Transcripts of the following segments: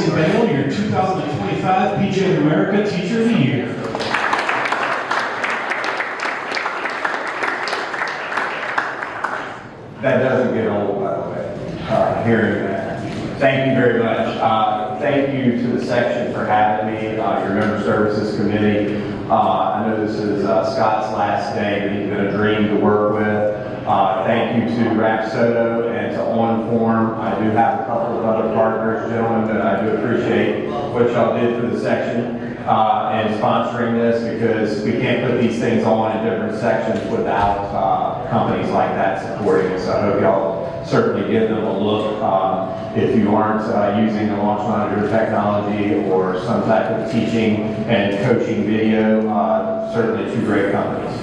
Jason Baile, your 2025 PJ of America Teacher of the Year. That doesn't get old, by the way, hearing that. Thank you very much. Thank you to the section for having me, your Member Services Committee. I know this is Scott's last day, but he's been a dream to work with. Thank you to Rapsodo and to OnForm. I do have a couple of other partners, gentlemen, that I do appreciate what y'all did for the section and sponsoring this, because we can't put these things on in different sections without companies like that supporting it. So I hope y'all certainly give them a look. If you aren't using the Launch Monitor technology or some type of teaching and coaching video, certainly two great companies.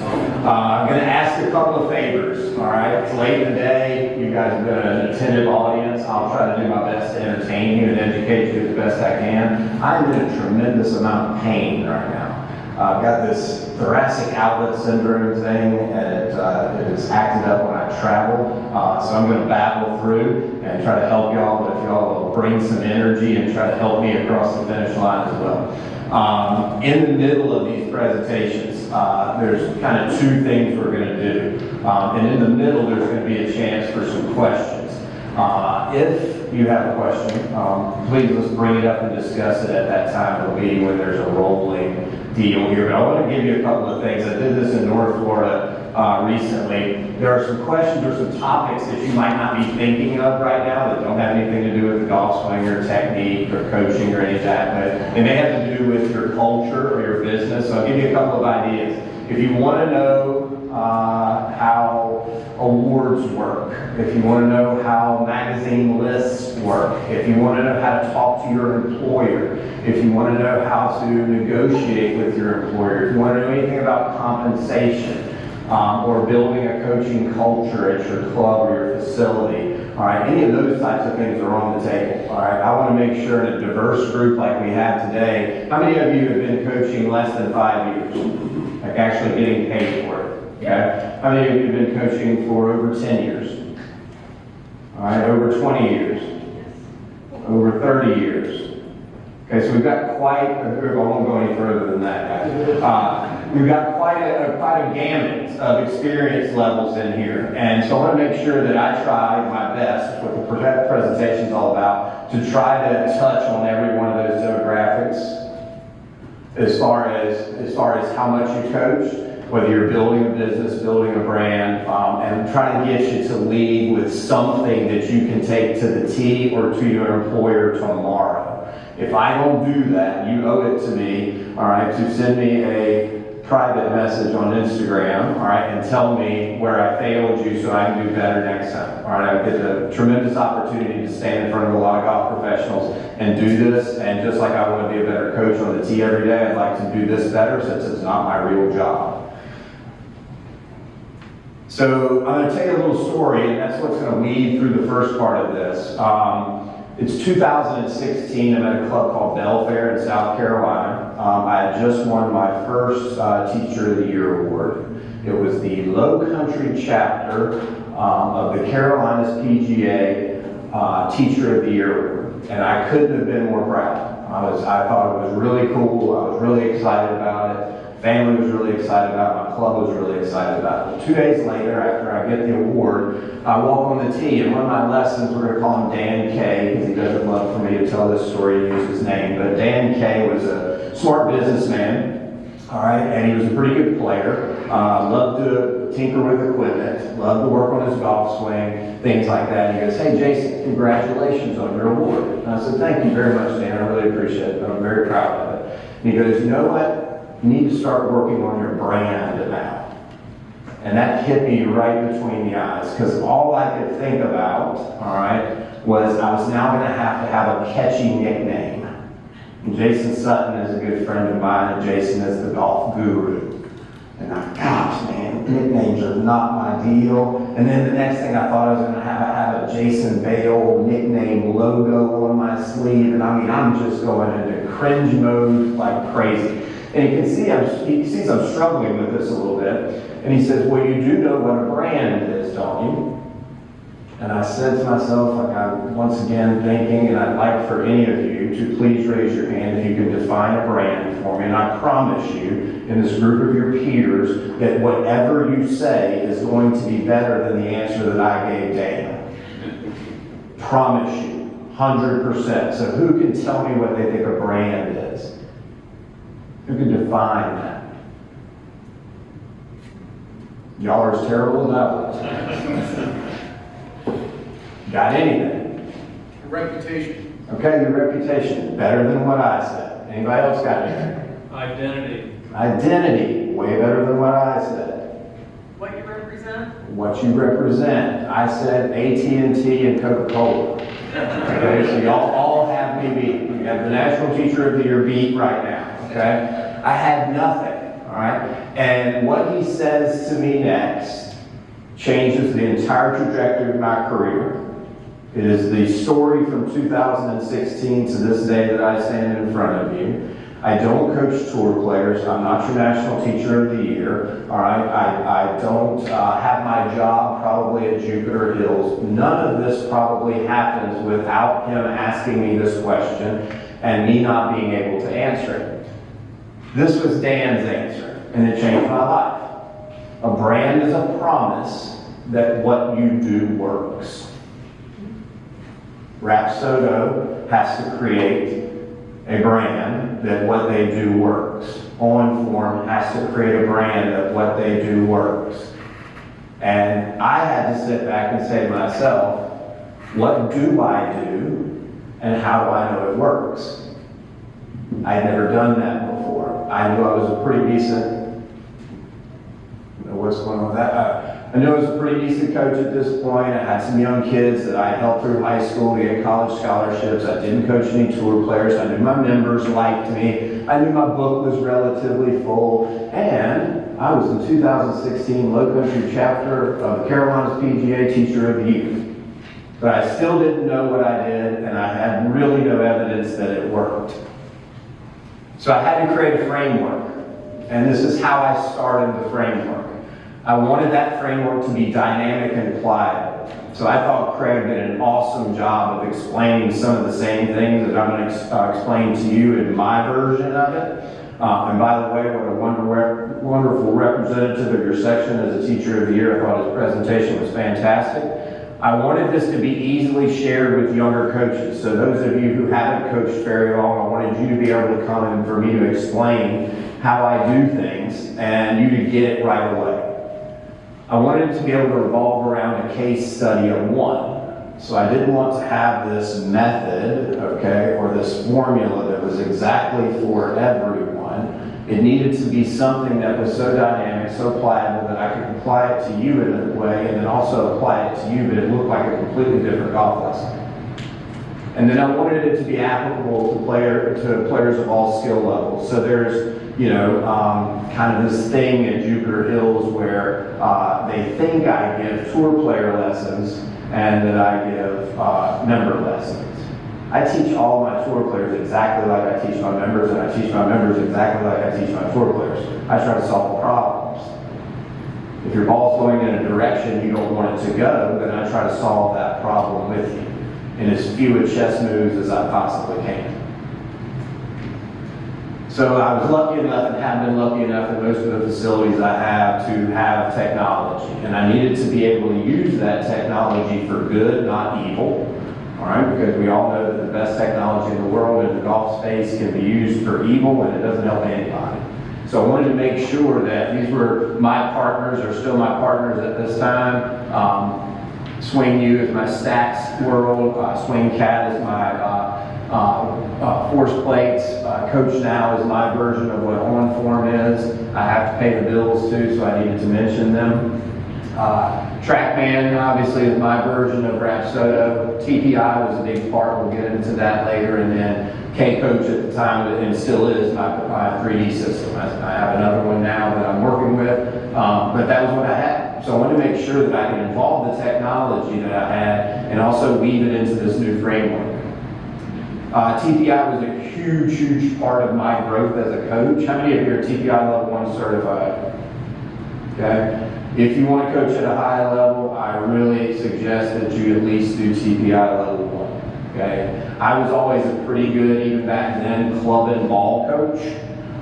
I'm going to ask a couple of favors, all right? It's late in the day. You guys have been an attentive audience. I'll try to do my best to entertain you and educate you as best I can. I'm in a tremendous amount of pain right now. I've got this thoracic outlet syndrome thing, and it is acted up when I travel. So I'm going to battle through and try to help y'all, but if y'all will bring some energy and try to help me across the finish line as well. In the middle of these presentations, there's kind of two things we're going to do. And in the middle, there's going to be a chance for some questions. If you have a question, please let's bring it up and discuss it at that time of the meeting when there's a rolling deal here. But I want to give you a couple of things. I did this in North Florida recently. There are some questions or some topics that you might not be thinking of right now that don't have anything to do with the golf swing or technique or coaching or any of that, but they may have to do with your culture or your business. So I'll give you a couple of ideas. If you want to know how awards work, if you want to know how magazine lists work, if you want to know how to talk to your employer, if you want to know how to negotiate with your employer, if you want to know anything about compensation, or building a coaching culture at your club or your facility, all right, any of those types of things are on the table, all right? I want to make sure in a diverse group like we have today, how many of you have been coaching less than 5 years? Like actually getting paid for it, okay? How many of you have been coaching for over 10 years? All right, over 20 years? Over 30 years? Okay, so we've got quite a group. I won't go any further than that, guys. We've got quite a gamut of experience levels in here. And so I want to make sure that I try my best, what the presentation is all about, to try to touch on every one of those demographics as far as how much you coach, whether you're building a business, building a brand, and trying to get you to lead with something that you can take to the T or to your employer tomorrow. If I don't do that, you owe it to me, all right, to send me a private message on Instagram, all right, and tell me where I failed you so I can do better next time. All right, I get a tremendous opportunity to stand in front of a lot of golf professionals and do this, and just like I want to be a better coach on the tee every day, I'd like to do this better since it's not my real job. So I'm going to tell you a little story, and that's what's going to lead through the first part of this. It's 2016. I'm at a club called Belfair in South Carolina. I had just won my first Teacher of the Year award. It was the Low Country chapter of the Carolinas PGA Teacher of the Year award, and I couldn't have been more proud. I thought it was really cool. I was really excited about it. Family was really excited about it. My club was really excited about it. 2 days later, after I get the award, I walk on the tee, and one of my lessons, we're going to call him Dan K, because he doesn't love for me to tell this story and use his name, but Dan K was a smart businessman, all right, and he was a pretty good player, loved to tinker with equipment, loved to work on his golf swing, things like that. And he goes, "Hey, Jason, congratulations on your award." And I said, "Thank you very much, Dan. I really appreciate it, but I'm very proud of it." And he goes, "You know what? You need to start working on your brand now." And that hit me right between the eyes, because all I could think about, all right, was I was now going to have a catchy nickname. And Jason Sutton is a good friend of mine, and Jason is the golf guru. And I, gosh, man, nicknames are not my deal. And then the next thing I thought I was going to have a Jason Baile nickname logo on my sleeve. And I mean, I'm just going into cringe mode like crazy. And you can see, he sees I'm struggling with this a little bit. And he says, "Well, you do know what a brand is, don't you?" And And I said to myself, like I'm once again thinking, and I'd like for any of you to please raise your hand if you can define a brand for me. And I promise you, in this group of your peers, that whatever you say is going to be better than the answer that I gave Dana. Promise you, 100%. So who can tell me what they think a brand is? Who can define that? Y'all are as terrible as I was. Got anything? Reputation. Okay, your reputation. Better than what I said. Anybody else got anything? Identity. Identity. Way better than what I said. What you represent? What you represent. I said AT&T and Coca-Cola. Okay, so y'all all have me beat. You have the National Teacher of the Year beat right now. Okay? I had nothing. All right? And what he says to me next changes the entire trajectory of my career. It is the story from 2016 to this day that I stand in front of you. I don't coach tour players. I'm not your National Teacher of the Year. All right? I don't have my job probably at Jupiter Hills. None of this probably happens without him asking me this question and me not being able to answer it. This was Dan's answer, and it changed my life. A brand is a promise that what you do works. Rapsodo has to create a brand that what they do works. On Form has to create a brand that what they do works. And I had to sit back and say to myself, what do I do and how do I know it works? I had never done that before. I knew I was a pretty decent, what's going on with that? I knew I was a pretty decent coach at this point. I had some young kids that I helped through high school to get college scholarships. I didn't coach any tour players. I knew my members liked me. I knew my book was relatively full. And I was the 2016 Low Country chapter of the Carolinas PGA Teacher of the Year. But I still didn't know what I did, and I had really no evidence that it worked. So I had to create a framework. And this is how I started the framework. I wanted that framework to be dynamic and pliable. So I thought Craig did an awesome job of explaining some of the same things that I'm going to explain to you in my version of it. And by the way, what a wonderful representative of your section as a Teacher of the Year. I thought his presentation was fantastic. I wanted this to be easily shared with younger coaches. So those of you who haven't coached very long, I wanted you to be able to come and for me to explain how I do things and you to get it right away. I wanted it to be able to revolve around a case study of one. So I didn't want to have this method, okay, or this formula that was exactly for everyone. It needed to be something that was so dynamic, so pliable that I could apply it to you in a way and then also apply it to you, but it looked like a completely different golf lesson. And then I wanted it to be applicable to players of all skill levels. So there's, kind of this thing at Jupiter Hills where they think I give tour player lessons and that I give member lessons. I teach all my tour players exactly like I teach my members, and I teach my members exactly like I teach my tour players. I try to solve problems. If your ball's going in a direction you don't want it to go, then I try to solve that problem with you in as few chess moves as I possibly can. So I was lucky enough and have been lucky enough in most of the facilities I have to have technology. And I needed to be able to use that technology for good, not evil. All right, because we all know that the best technology in the world in the golf space can be used for evil and it doesn't help anybody. So I wanted to make sure that these were my partners, or still my partners at this time. Swing U is my stats world. Swing Cat is my force plates. Coach Now is my version of what On Form is. I have to pay the bills too, so I needed to mention them. TrackMan obviously is my version of Rapsodo. TPI was a big part. We'll get into that later. And then K-Coach at the time, and still is, my 3D system. I have another one now that I'm working with, but that was what I had. So I wanted to make sure that I could involve the technology that I had and also weave it into this new framework. TPI was a huge, huge part of my growth as a coach. How many of you are TPI Level 1 certified? Okay. If you want to coach at a high level, I really suggest that you at least do TPI level 1. Okay? I was always a pretty good, even back then, club and ball coach,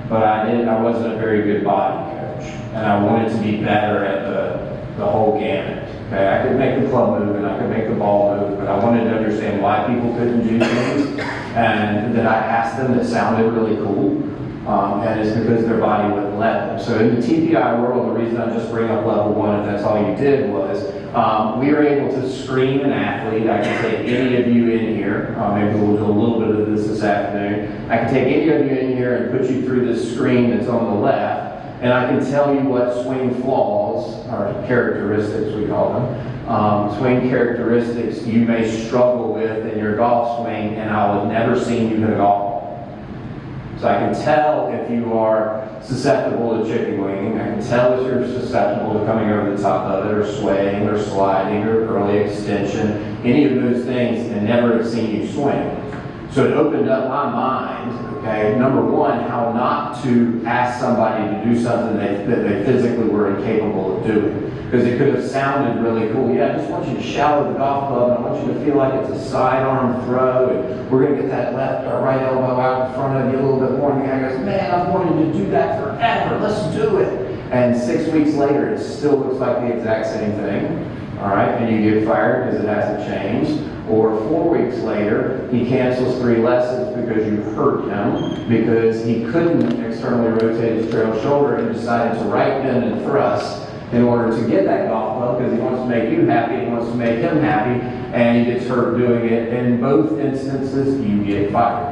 but I wasn't a very good body coach. And I wanted to be better at the whole gamut. Okay? I could make the club move and I could make the ball move, but I wanted to understand why people couldn't do things. And then I asked them that sounded really cool. And it's because their body wouldn't let them. So in the TPI world, the reason I just bring up level 1, if that's all you did, was we were able to screen an athlete. I can take any of you in here. Maybe we'll do a little bit of this afternoon. I can take any of you in here and put you through this screen that's on the left, and I can tell you what swing flaws, or characteristics we call them, swing characteristics you may struggle with in your golf swing, and I will have never seen you hit a golf ball. So I can tell if you are susceptible to chicken winging. I can tell if you're susceptible to coming over the top of it, or swaying, or sliding, or early extension, any of those things, and never have seen you swing. So it opened up my mind, okay, number one, how not to ask somebody to do something that they physically were incapable of doing. Because it could have sounded really cool. Yeah, I just want you to shower the golf club, and I want you to feel like it's a sidearm throw, and we're going to get that left or right elbow out in front of you a little bit more. And the guy goes, man, I've wanted to do that forever. Let's do it. And 6 weeks later, it still looks like the exact same thing. All right, and you get fired because it hasn't changed. Or 4 weeks later, he cancels 3 lessons because you hurt him, because he couldn't externally rotate his trail shoulder and decided to right bend and thrust in order to get that golf club, because he wants to make you happy, he wants to make him happy, and he gets hurt doing it. In both instances, you get fired.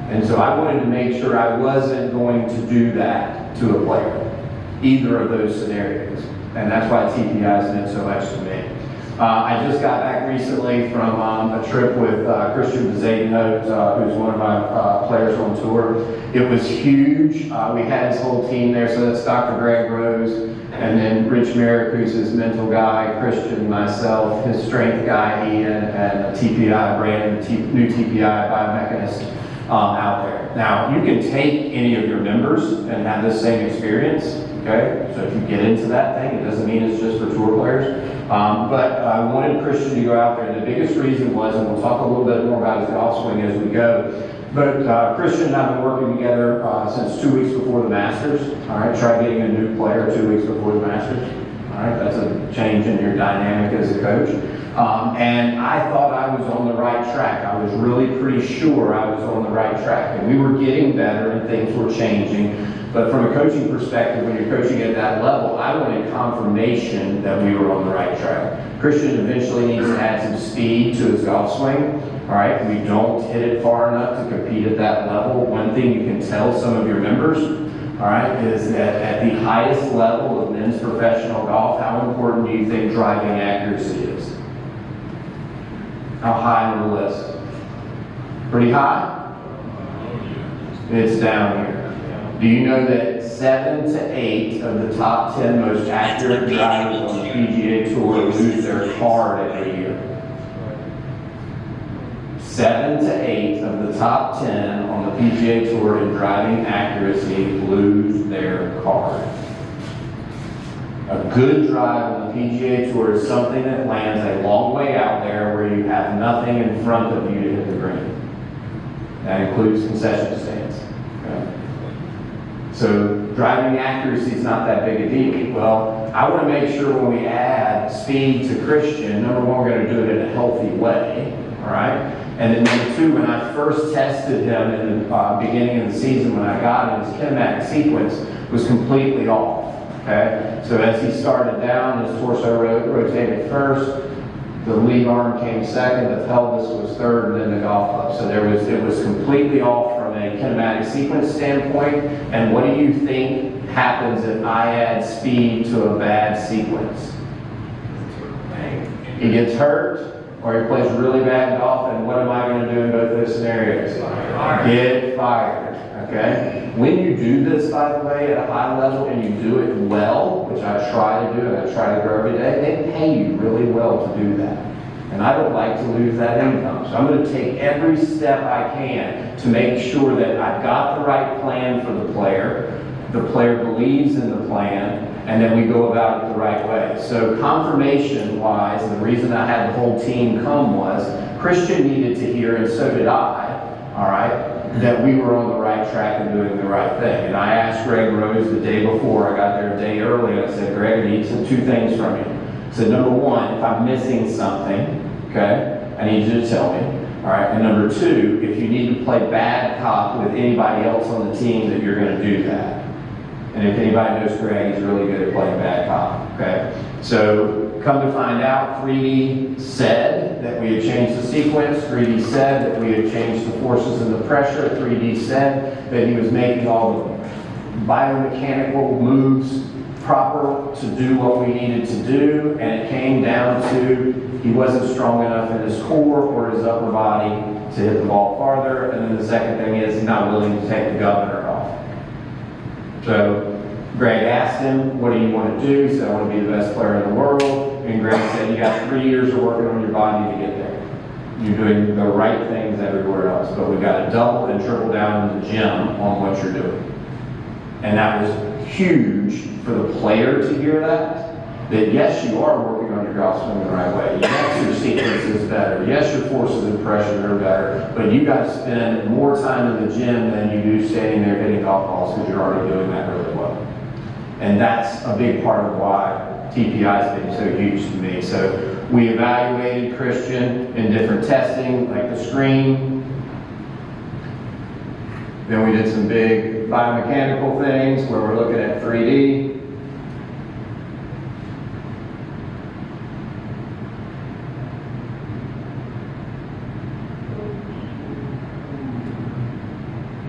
And so I wanted to make sure I wasn't going to do that to a player, either of those scenarios. And that's why TPI has meant so much to me. I just got back recently from a trip with Christian Bezadenhout, who's one of my players on tour. It was huge. We had his whole team there, so that's Dr. Greg Rose, and then Rich Merrick, who's his mental guy, Christian, myself, his strength guy, Ian, and a TPI, Brandon, new TPI biomechanist out there. Now, you can take any of your members and have this same experience, okay? So if you get into that thing, it doesn't mean it's just for tour players. But I wanted Christian to go out there, and the biggest reason was, and we'll talk a little bit more about his golf swing as we go, but Christian and I have been working together since 2 weeks before the Masters. All right, try getting a new player 2 weeks before the Masters. All right, that's a change in your dynamic as a coach. And I thought I was on the right track. I was really pretty sure I was on the right track. And we were getting better and things were changing. But from a coaching perspective, when you're coaching at that level, I wanted confirmation that we were on the right track. Christian eventually needs to add some speed to his golf swing. All right, we don't hit it far enough to compete at that level. One thing you can tell some of your members, all right, is that at the highest level of men's professional golf, how important do you think driving accuracy is? How high on the list? Pretty high? It's down here. Do you know that 7 to 8 of the top 10 most accurate drivers on the PGA Tour lose their card every year? 7 to 8 of the top 10 on the PGA Tour in driving accuracy lose their card. A good drive on the PGA Tour is something that lands a long way out there where you have nothing in front of you to hit the green. That includes concession stands. Okay? So driving accuracy is not that big a deal. Well, I want to make sure when we add speed to Christian, number one, we're going to do it in a healthy way, all right? And then number two, when I first tested him in the beginning of the season, when I got him, his kinematic sequence was completely off. Okay, so as he started down, his torso rotated first, the lead arm came second, the pelvis was third, and then the golf club. So it was completely off from a kinematic sequence standpoint. And what do you think happens if I add speed to a bad sequence? He gets hurt, or he plays really bad golf, and what am I going to do in both those scenarios? Get fired. Okay? When you do this, by the way, at a high level, and you do it well, which I try to do, and I try to grow every day, they pay you really well to do that. And I don't like to lose that income. So I'm going to take every step I can to make sure that I've got the right plan for the player believes in the plan, and then we go about it the right way. So confirmation-wise, and the reason I had the whole team come was Christian needed to hear, and so did I, all right, that we were on the right track and doing the right thing. And I asked Greg Rose the day before, I got there a day early, and I said, Greg, I need two things from you. I said, number one, if I'm missing something, okay, I need you to tell me. All right, and number two, if you need to play bad cop with anybody else on the team, that you're going to do that. And if anybody knows Greg, he's really good at playing bad cop, okay? So come to find out, 3D said that we had changed the sequence, 3D said that we had changed the forces and the pressure, 3D said that he was making all the biomechanical moves proper to do what we needed to do, and it came down to he wasn't strong enough in his core or his upper body to hit the ball farther, and then the second thing is he's not willing to take the governor off. So Greg asked him, what do you want to do? He said, I want to be the best player in the world. And Greg said, you got 3 years of working on your body to get there. You're doing the right things everywhere else, but we've got to double and triple down in the gym on what you're doing. And that was huge for the player to hear that yes, you are working on your golf swing the right way. Yes, your sequence is better. Yes, your forces and pressures are better. But you got to spend more time in the gym than you do standing there hitting golf balls, because you're already doing that really well. And that's a big part of why TPI has been so huge to me. So we evaluated Christian in different testing, like the screen. Then we did some big biomechanical things where we're looking at 3D.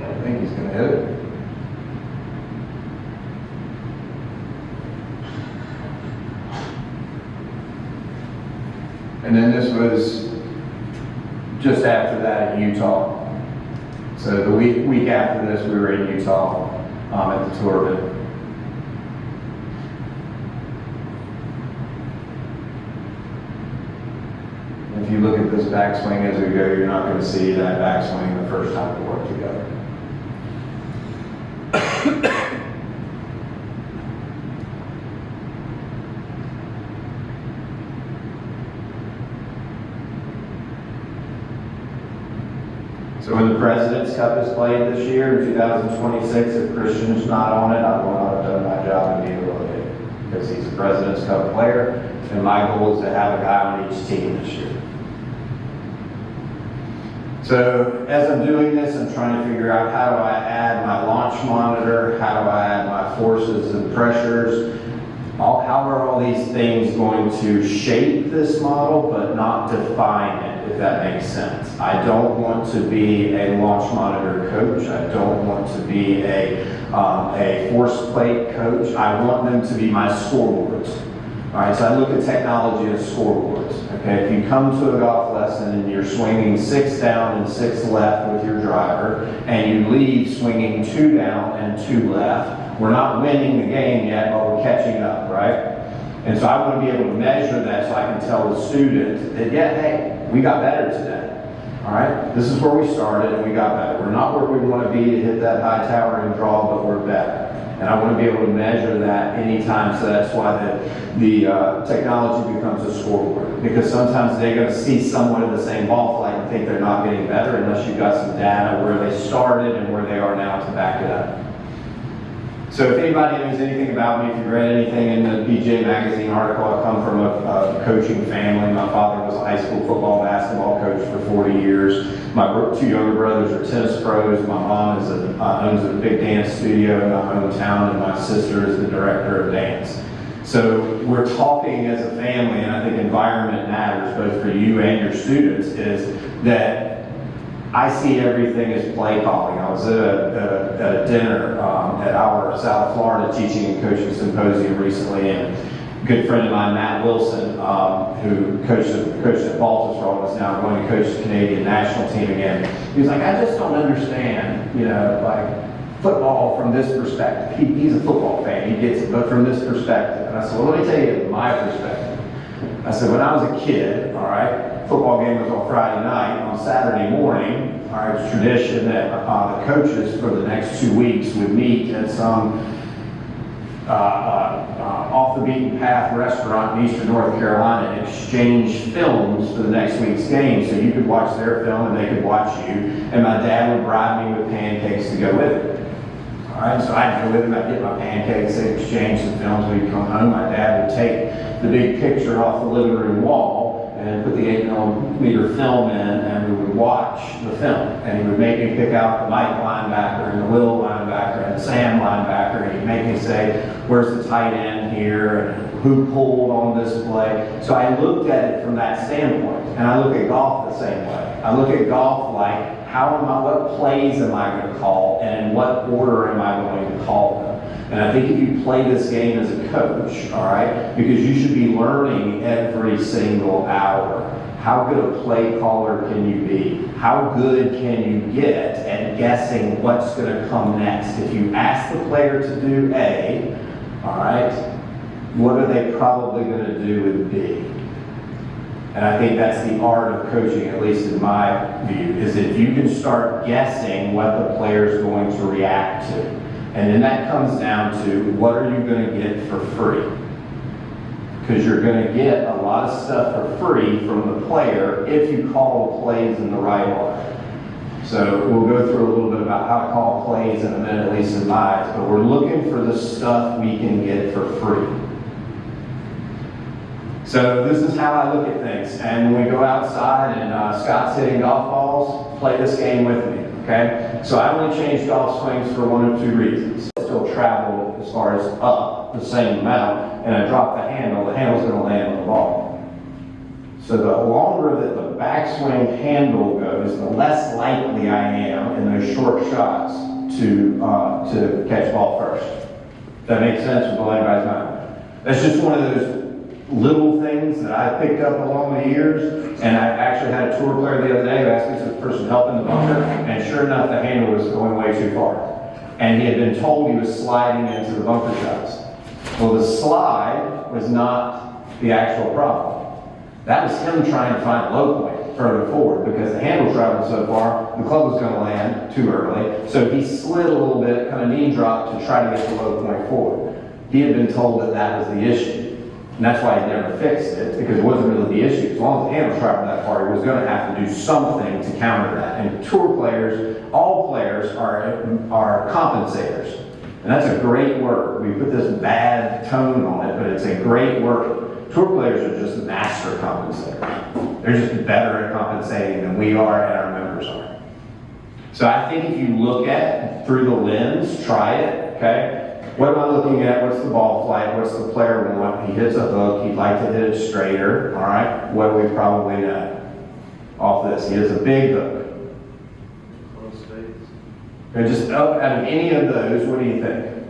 I think he's going to hit it. And then this was just after that in Utah. So the week after this, we were in Utah at the tour event. If you look at this backswing as we go, you're not going to see that backswing the first time we work together. So when the President's Cup is played this year in 2026, if Christian's not on it, I will not have done my job and be eliminated, because he's a President's Cup player, and my goal is to have a guy on each team this year. So as I'm doing this, I'm trying to figure out, how do I add my launch monitor? How do I add my forces and pressures? How are all these things going to shape this model, but not define it, if that makes sense? I don't want to be a launch monitor coach. I don't want to be a force plate coach. I want them to be my scoreboards. All right, so I look at technology as scoreboards. Okay, if you come to a golf lesson and you're swinging 6 down and 6 left with your driver, and you leave swinging 2 down and 2 left, we're not winning the game yet, but we're catching up, right? And so I want to be able to measure that so I can tell the student that, yeah, hey, we got better today. All right, this is where we started and we got better. We're not where we want to be to hit that high towering draw, but we're better. And I want to be able to measure that anytime, so that's why the technology becomes a scoreboard. Because sometimes they're going to see someone in the same ball flight and think they're not getting better unless you've got some data where they started and where they are now to back it up. So if anybody knows anything about me, if you've read anything in the PGA Magazine article, I come from a coaching family. My father was a high school football, basketball coach for 40 years. My 2 younger brothers are tennis pros. My mom owns a big dance studio in my hometown, and my sister is the director of dance. So we're talking as a family, and I think environment matters both for you and your students, is that I see everything as play calling. I was at a dinner at our South Florida Teaching and Coaching Symposium recently, and a good friend of mine, Matt Wilson, who coached at Baltusrol, is now going to coach the Canadian national team again. He was like, I just don't understand, like football from this perspective. He's a football fan, he gets it, but from this perspective. And I said, well, let me tell you my perspective. I said, when I was a kid, all right, football game was on Friday night. On Saturday morning, all right, it's tradition that the coaches for the next 2 weeks would meet at some off the beaten path restaurant in Eastern North Carolina and exchanged films for the next week's game, so you could watch their film and they could watch you, and my dad would bribe me with pancakes to go with it. All right, so I'd go with him, I'd get my pancakes, they'd exchange some films, we'd come home, my dad would take the big picture off the living room wall and put the 8mm film in, and we would watch the film. And he would make me pick out the Mike linebacker and the Will linebacker and the Sam linebacker, and he'd make me say, where's the tight end here, and who pulled on this play. So I looked at it from that standpoint, and I look at golf the same way. I look at golf like, what plays am I going to call, and in what order am I going to call them? And I think if you play this game as a coach, all right, because you should be learning every single hour. How good a play caller can you be? How good can you get at guessing what's going to come next? If you ask the player to do A, all right, what are they probably going to do with B? And I think that's the art of coaching, at least in my view, is if you can start guessing what the player's going to react to. And then that comes down to, what are you going to get for free? Because you're going to get a lot of stuff for free from the player if you call the plays in the right order. So we'll go through a little bit about how to call plays in a minute, at least in my eyes, but we're looking for the stuff we can get for free. So this is how I look at things. And when we go outside and Scott's hitting golf balls, play this game with me, okay? So I only change golf swings for one of two reasons. I still travel as far as up the same amount, and I drop the handle's going to land on the ball. So the longer that the backswing handle goes, the less likely I am in those short shots to catch ball first. Does that make sense with anybody's mind? That's just one of those little things that I picked up along the years, and I actually had a tour player the other day who asked me for some help in the bunker, and sure enough, the handle was going way too far. And he had been told he was sliding into the bunker shots. Well, the slide was not the actual problem. That was him trying to find a low point further forward, because the handle traveled so far, the club was going to land too early, so he slid a little bit, kind of knee dropped to try to get the low point forward. He had been told that that was the issue. And that's why he never fixed it, because it wasn't really the issue. As long as the handle traveled that far, he was going to have to do something to counter that. And tour players, all players are compensators. And that's a great word. We put this bad tone on it, but it's a great word. Tour players are just master compensators. They're just better at compensating than we are and our members are. So I think if you look at it through the lens, try it, okay? What am I looking at? What's the ball flight? What's the player want? He hits a hook. He'd like to hit it straighter. All right. What do we probably know off this? He has a big hook. And just out of any of those, what do you think?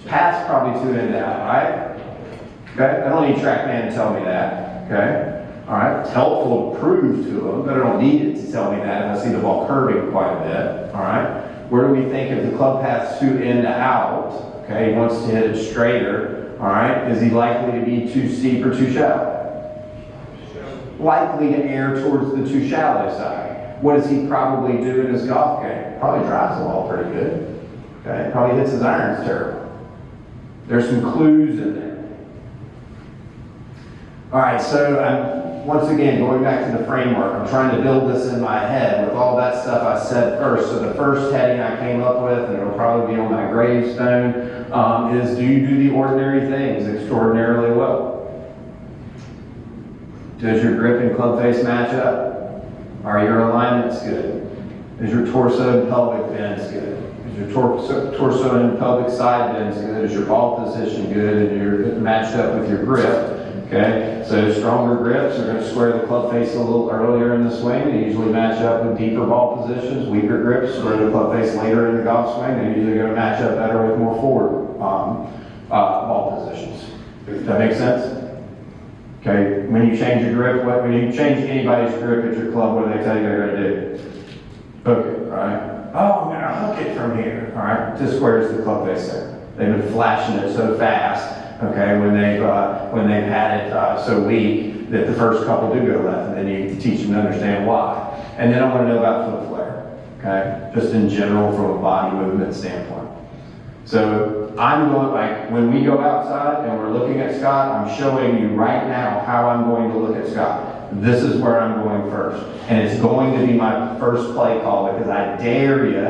Pass probably two in and out, right? Okay. I don't need TrackMan to tell me that. Okay. All right. It's helpful to prove to them, but I don't need it to tell me that if I see the ball curving quite a bit. All right. Where do we think if the club path's too in to out, okay, he wants to hit it straighter, all right, is he likely to be too steep or too shallow? Likely to err towards the too shallow side. What does he probably do in his golf game? Probably drives the ball pretty good, okay, probably hits his irons terrible. There's some clues in there. All right, so once again, going back to the framework, I'm trying to build this in my head with all that stuff I said first. So the first heading I came up with, and it'll probably be on my gravestone, is do you do the ordinary things extraordinarily well? Does your grip and club face match up? Are your alignments good? Is your torso and pelvic bends good? Is your torso and pelvic side bends good? Is your ball position good? And you're matched up with your grip? Okay, so stronger grips are going to square the club face a little earlier in the swing. They usually match up with deeper ball positions. Weaker grips square the club face later in the golf swing. They're usually going to match up better with more forward ball positions. Does that make sense? Okay, when you change your grip, when you change anybody's grip at your club, what do they tell you they're going to do? Hook it, right? Oh, I'm going to hook it from here. All right, just squares the club face there. They've been flashing it so fast. Okay, when they've had it so weak that the first couple do go left, and then you teach them to understand why. And then I want to know about foot flare, okay, just in general from a body movement standpoint. So I'm going, like, when we go outside and we're looking at Scott, I'm showing you right now how I'm going to look at Scott. This is where I'm going first. And it's going to be my first play call because I dare you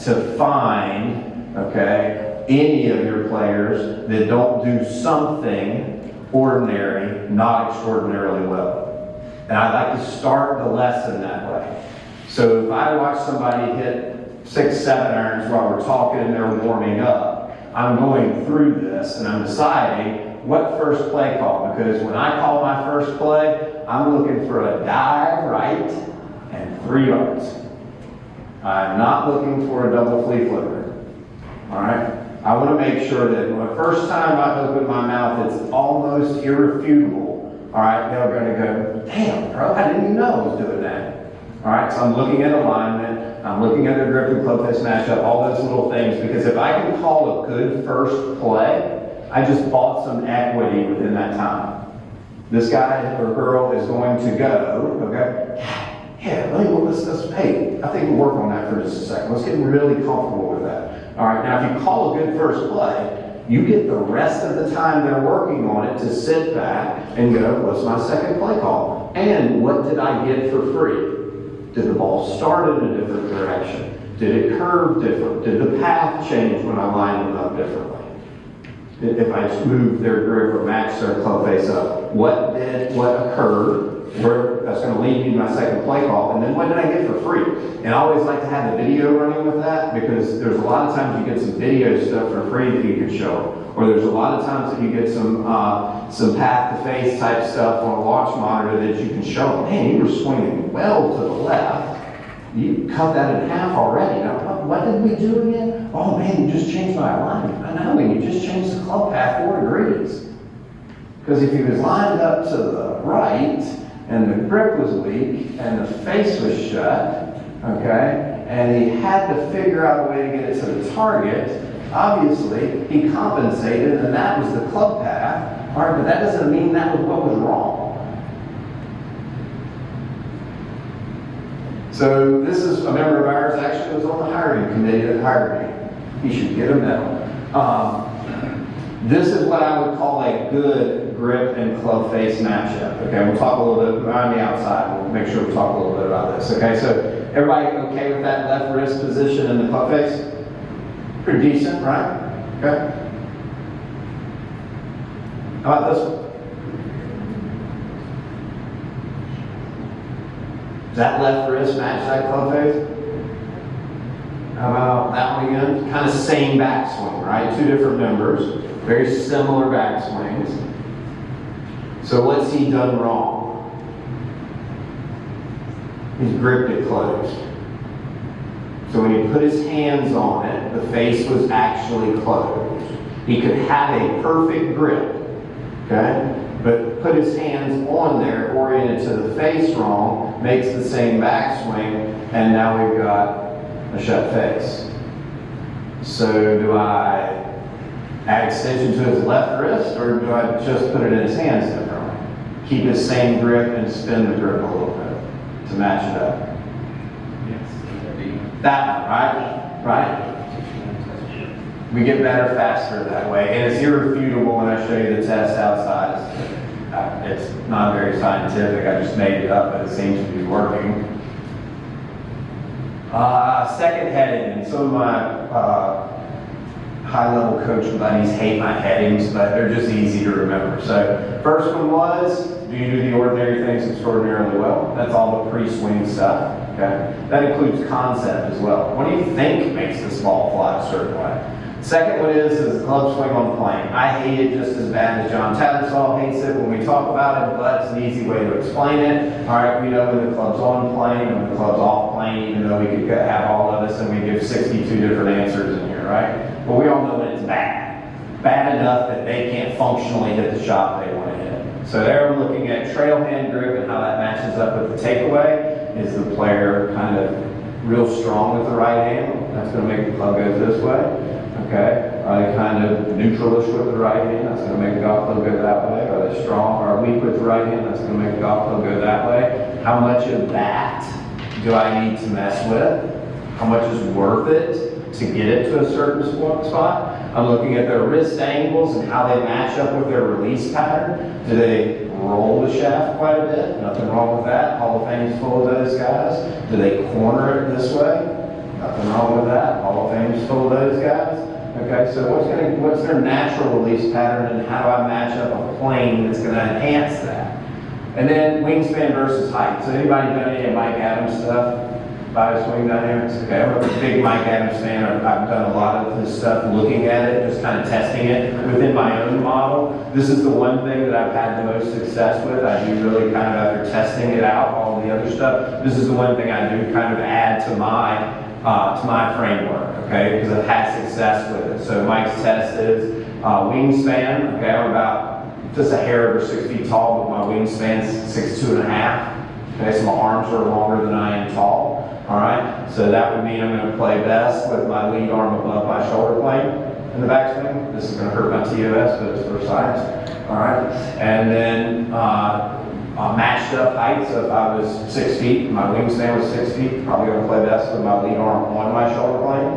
to find, okay, any of your players that don't do something ordinary, not extraordinarily well. And I like to start the lesson that way. So if I watch somebody hit 6, 7 irons while we're talking and they're warming up, I'm going through this and I'm deciding what first play call, because when I call my first play, I'm looking for a dive right and 3 yards. I'm not looking for a double flea flipper. All right? I want to make sure that the first time I open my mouth, it's almost irrefutable. All right? They're going to go, damn, bro, I didn't even know I was doing that. All right, so I'm looking at alignment, I'm looking at the grip and club face matchup, all those little things, because if I can call a good first play, I just bought some equity within that time. This guy or girl is going to go, okay, yeah, hey, I think we'll work on that for just a second. Let's get really comfortable with that. All right, now if you call a good first play, you get the rest of the time they're working on it to sit back and go, what's my second play call? And what did I get for free? Did the ball start in a different direction? Did it curve different? Did the path change when I lined them up differently? If I just moved their grip or matched their club face up, what occurred? That's going to lead me to my second play call. And then what did I get for free? And I always like to have the video running with that, because there's a lot of times you get some video stuff for free that you can show. Or there's a lot of times that you get some path-to-face type stuff on a watch monitor that you can show. Man, you were swinging well to the left. You cut that in half already. Now, what did we do again? Oh man, you just changed my alignment. I know, and you just changed the club path 4 degrees. Because if he was lined up to the right, and the grip was weak, and the face was shut, okay, and he had to figure out a way to get it to the target, obviously, he compensated, and that was the club path. All right, but that doesn't mean that was what was wrong. So this is a member of ours, actually was on the hiring committee that hired me. He should get a medal. This is what I would call a good grip and club face matchup. Okay, we'll talk a little bit on the outside. We'll make sure we talk a little bit about this. Okay, so everybody okay with that left wrist position in the club face? Pretty decent, right? Okay. How about this one? Does that left wrist match that club face? How about that one again? Kind of same backswing, right? 2 different members, very similar backswings. So what's he done wrong? He's gripped it closed. So when he put his hands on it, the face was actually closed. He could have a perfect grip, okay? But put his hands on there, oriented to the face wrong, makes the same backswing, and now we've got a shut face. So do I add extension to his left wrist, or do I just put it in his hands differently? Keep his same grip and spin the grip a little bit to match it up. That one, right? Right? We get better faster that way, and it's irrefutable when I show you the test outside. It's not very scientific, I just made it up, but it seems to be working. Second heading, and some of my high-level coach buddies hate my headings, but they're just easy to remember. So first one was, do you do the ordinary things extraordinarily well? That's all the pre-swing stuff. Okay? That includes concept as well. What do you think makes this ball fly a certain way? Second one is the club swing on plane. I hate it just as bad as John Tattersall hates it when we talk about it, but it's an easy way to explain it. All right, we know when the club's on plane and when the club's off plane, even though we could have all of this and we give 62 different answers in here, right? But we all know when it's bad. Bad enough that they can't functionally hit the shot they want to hit. So there we're looking at trail hand grip and how that matches up with the takeaway. Is the player kind of real strong with the right hand? That's going to make the club go this way. Okay, are they kind of neutralish with the right hand? That's going to make the golf club go that way. Are they strong or weak with the right hand? That's going to make the golf club go that way. How much of that do I need to mess with? how much is worth it to get it to a certain spot. I'm looking at their wrist angles and how they match up with their release pattern. Do they roll the shaft quite a bit? Nothing wrong with that. Hall of Fame's full of those guys. Do they corner it this way? Nothing wrong with that. Hall of Fame's full of those guys. Okay, so what's their natural release pattern, and how do I match up a plane that's going to enhance that? And then wingspan versus height. So anybody done any of Mike Adams stuff? By swing dynamics? Okay, I'm a big Mike Adams fan. I've done a lot of this stuff, looking at it, just kind of testing it within my own model. This is the one thing that I've had the most success with. I do really kind of, after testing it out, all the other stuff, this is the one thing I do kind of add to my framework, okay, because I've had success with it. So Mike's test is wingspan. Okay, I'm about just a hair over 6 feet tall, but my wingspan's 6'2" .5". Okay, so my arms are longer than I am tall. All right, so that would mean I'm going to play best with my lead arm above my shoulder plane in the backswing. This is going to hurt my TOS, but it's for science. All right, and then matched up height. So if I was 6 feet, my wingspan was 6 feet, probably going to play best with my lead arm on my shoulder plane.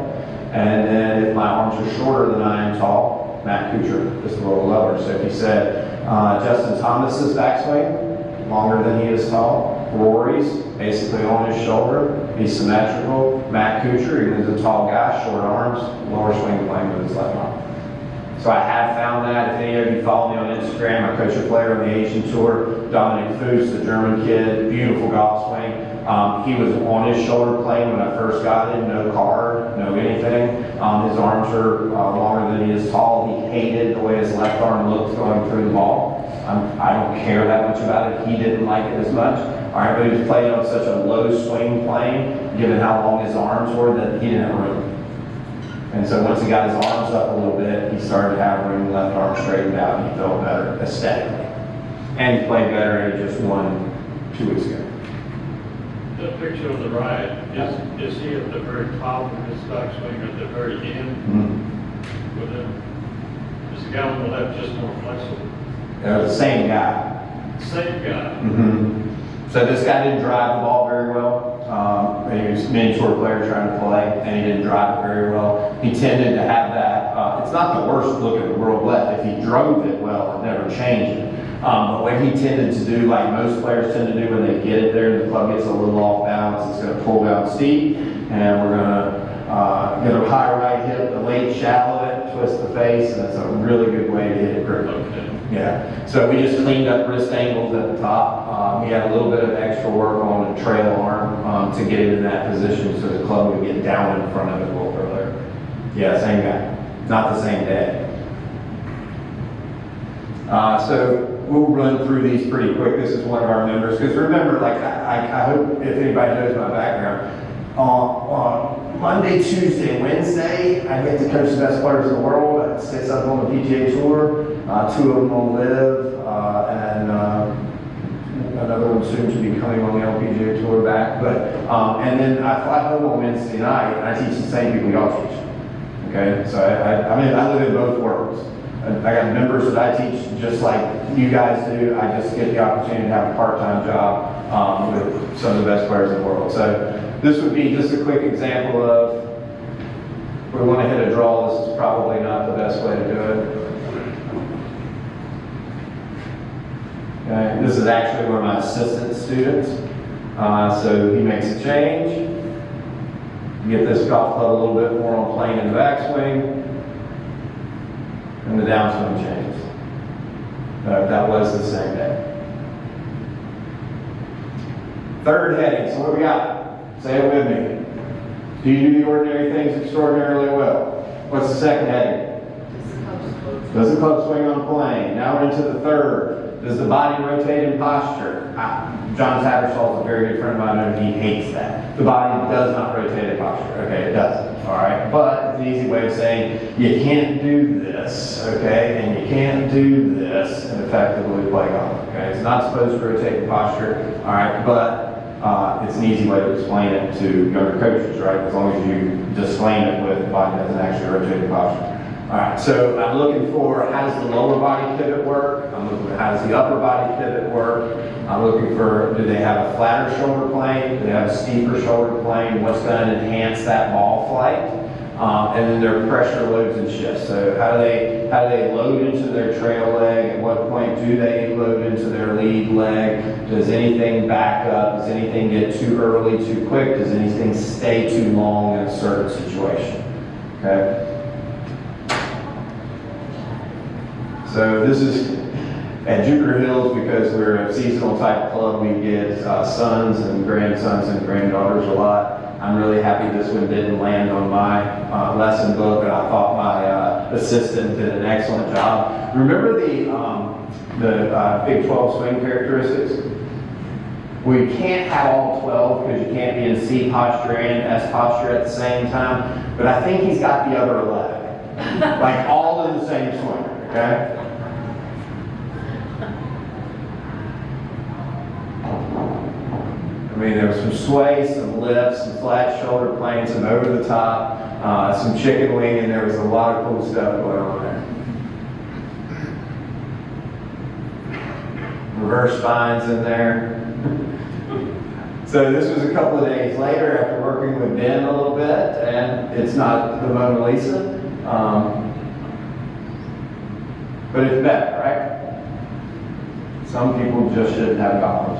And then if my arms are shorter than I am tall, Matt Kuchar, just a little lower. So if you said Justin Thomas's backswing, longer than he is tall. Rory's basically on his shoulder. He's symmetrical. Matt Kuchar, even as a tall guy, short arms, lower swing plane with his left arm. So I have found that. If any of you follow me on Instagram, I coach a player on the Asian Tour, Dominic Fuchs, the German kid, beautiful golf swing. He was on his shoulder plane when I first got him, no card, no anything. His arms are longer than he is tall. He hated the way his left arm looked going through the ball. I don't care that much about it. He didn't like it as much. All right, but he was playing on such a low swing plane, given how long his arms were, that he didn't have room. And so once he got his arms up a little bit, he started to have room, left arm straightened out, and he felt better aesthetically. And he played better, and he just won 2 weeks ago. The picture on the right, is he at the very top of his backswing or at the very end? Mm-hmm. With him? Is the guy on the left just more flexible? They're the same guy. Same guy. Mm-hmm. So this guy didn't drive the ball very well. He was a mini tour player trying to play, and he didn't drive it very well. He tended to have that, it's not the worst look in the world left. If he drove it well, it never changed it. But what he tended to do, like most players tend to do when they get it there and the club gets a little off balance, it's going to pull down steep, and we're going to get a high right hip, the late shallow it, twist the face, and it's a really good way to hit it quickly. Okay. Yeah, so we just cleaned up wrist angles at the top. He had a little bit of extra work on the trail arm to get it in that position so the club would get down in front of it a little earlier. Yeah, same guy, not the same day. So we'll run through these pretty quick. This is one of our members, because remember, like I hope if anybody knows my background, on Monday, Tuesday, Wednesday, I get to coach the best players in the world. I sit up on the PGA Tour. 2 of them on live, and another one soon to be coming on the LPGA Tour back. But and then I fly home on Wednesday night, and I teach the same people y'all teach. Okay, so I live in both worlds. I got members that I teach just like you guys do. I just get the opportunity to have a part-time job with some of the best players in the world. So this would be just a quick example of, if we want to hit a draw, this is probably not the best way to do it. Okay, this is actually one of my assistant students. So he makes a change. Get this golf club a little bit more on plane in the backswing. And the downswing changes. That was the same day. Third heading, so what we got? Say it with me. Do you do the ordinary things extraordinarily well? What's the second heading? Does the club swing on plane? Now we're into the third. Does the body rotate in posture? John Tattersall is a very good friend of mine, and he hates that. The body does not rotate in posture. Okay, it doesn't. All right, but it's an easy way of saying you can't do this, okay, and you can't do this and effectively play golf. Okay, it's not supposed to rotate in posture. All right, but it's an easy way to explain it to younger coaches, right? As long as you disclaim it with the body doesn't actually rotate in posture. All right, so I'm looking for how does the lower body pivot work? I'm looking for how does the upper body pivot work? I'm looking for, do they have a flatter shoulder plane? Do they have a steeper shoulder plane? What's going to enhance that ball flight? And then their pressure loads and shifts. So how do they load into their trail leg? At what point do they load into their lead leg? Does anything back up? Does anything get too early, too quick? Does anything stay too long in a certain situation? Okay. So this is at Jupiter Hills, because we're a seasonal type club, we get sons and grandsons and granddaughters a lot. I'm really happy this one didn't land on my lesson book, and I thought my assistant did an excellent job. Remember the Big 12 swing characteristics? We can't have all 12 because you can't be in C posture and S posture at the same time, but I think he's got the other 11, like all in the same swing, okay? I mean, there was some sway, some lift, some flat shoulder planes, some over the top, some chicken wing, and there was a lot of cool stuff going on there. Reverse spines in there. So this was a couple of days later after working with Ben a little bit, and it's not the Mona Lisa, but it's better, right? Some people just shouldn't have goggles.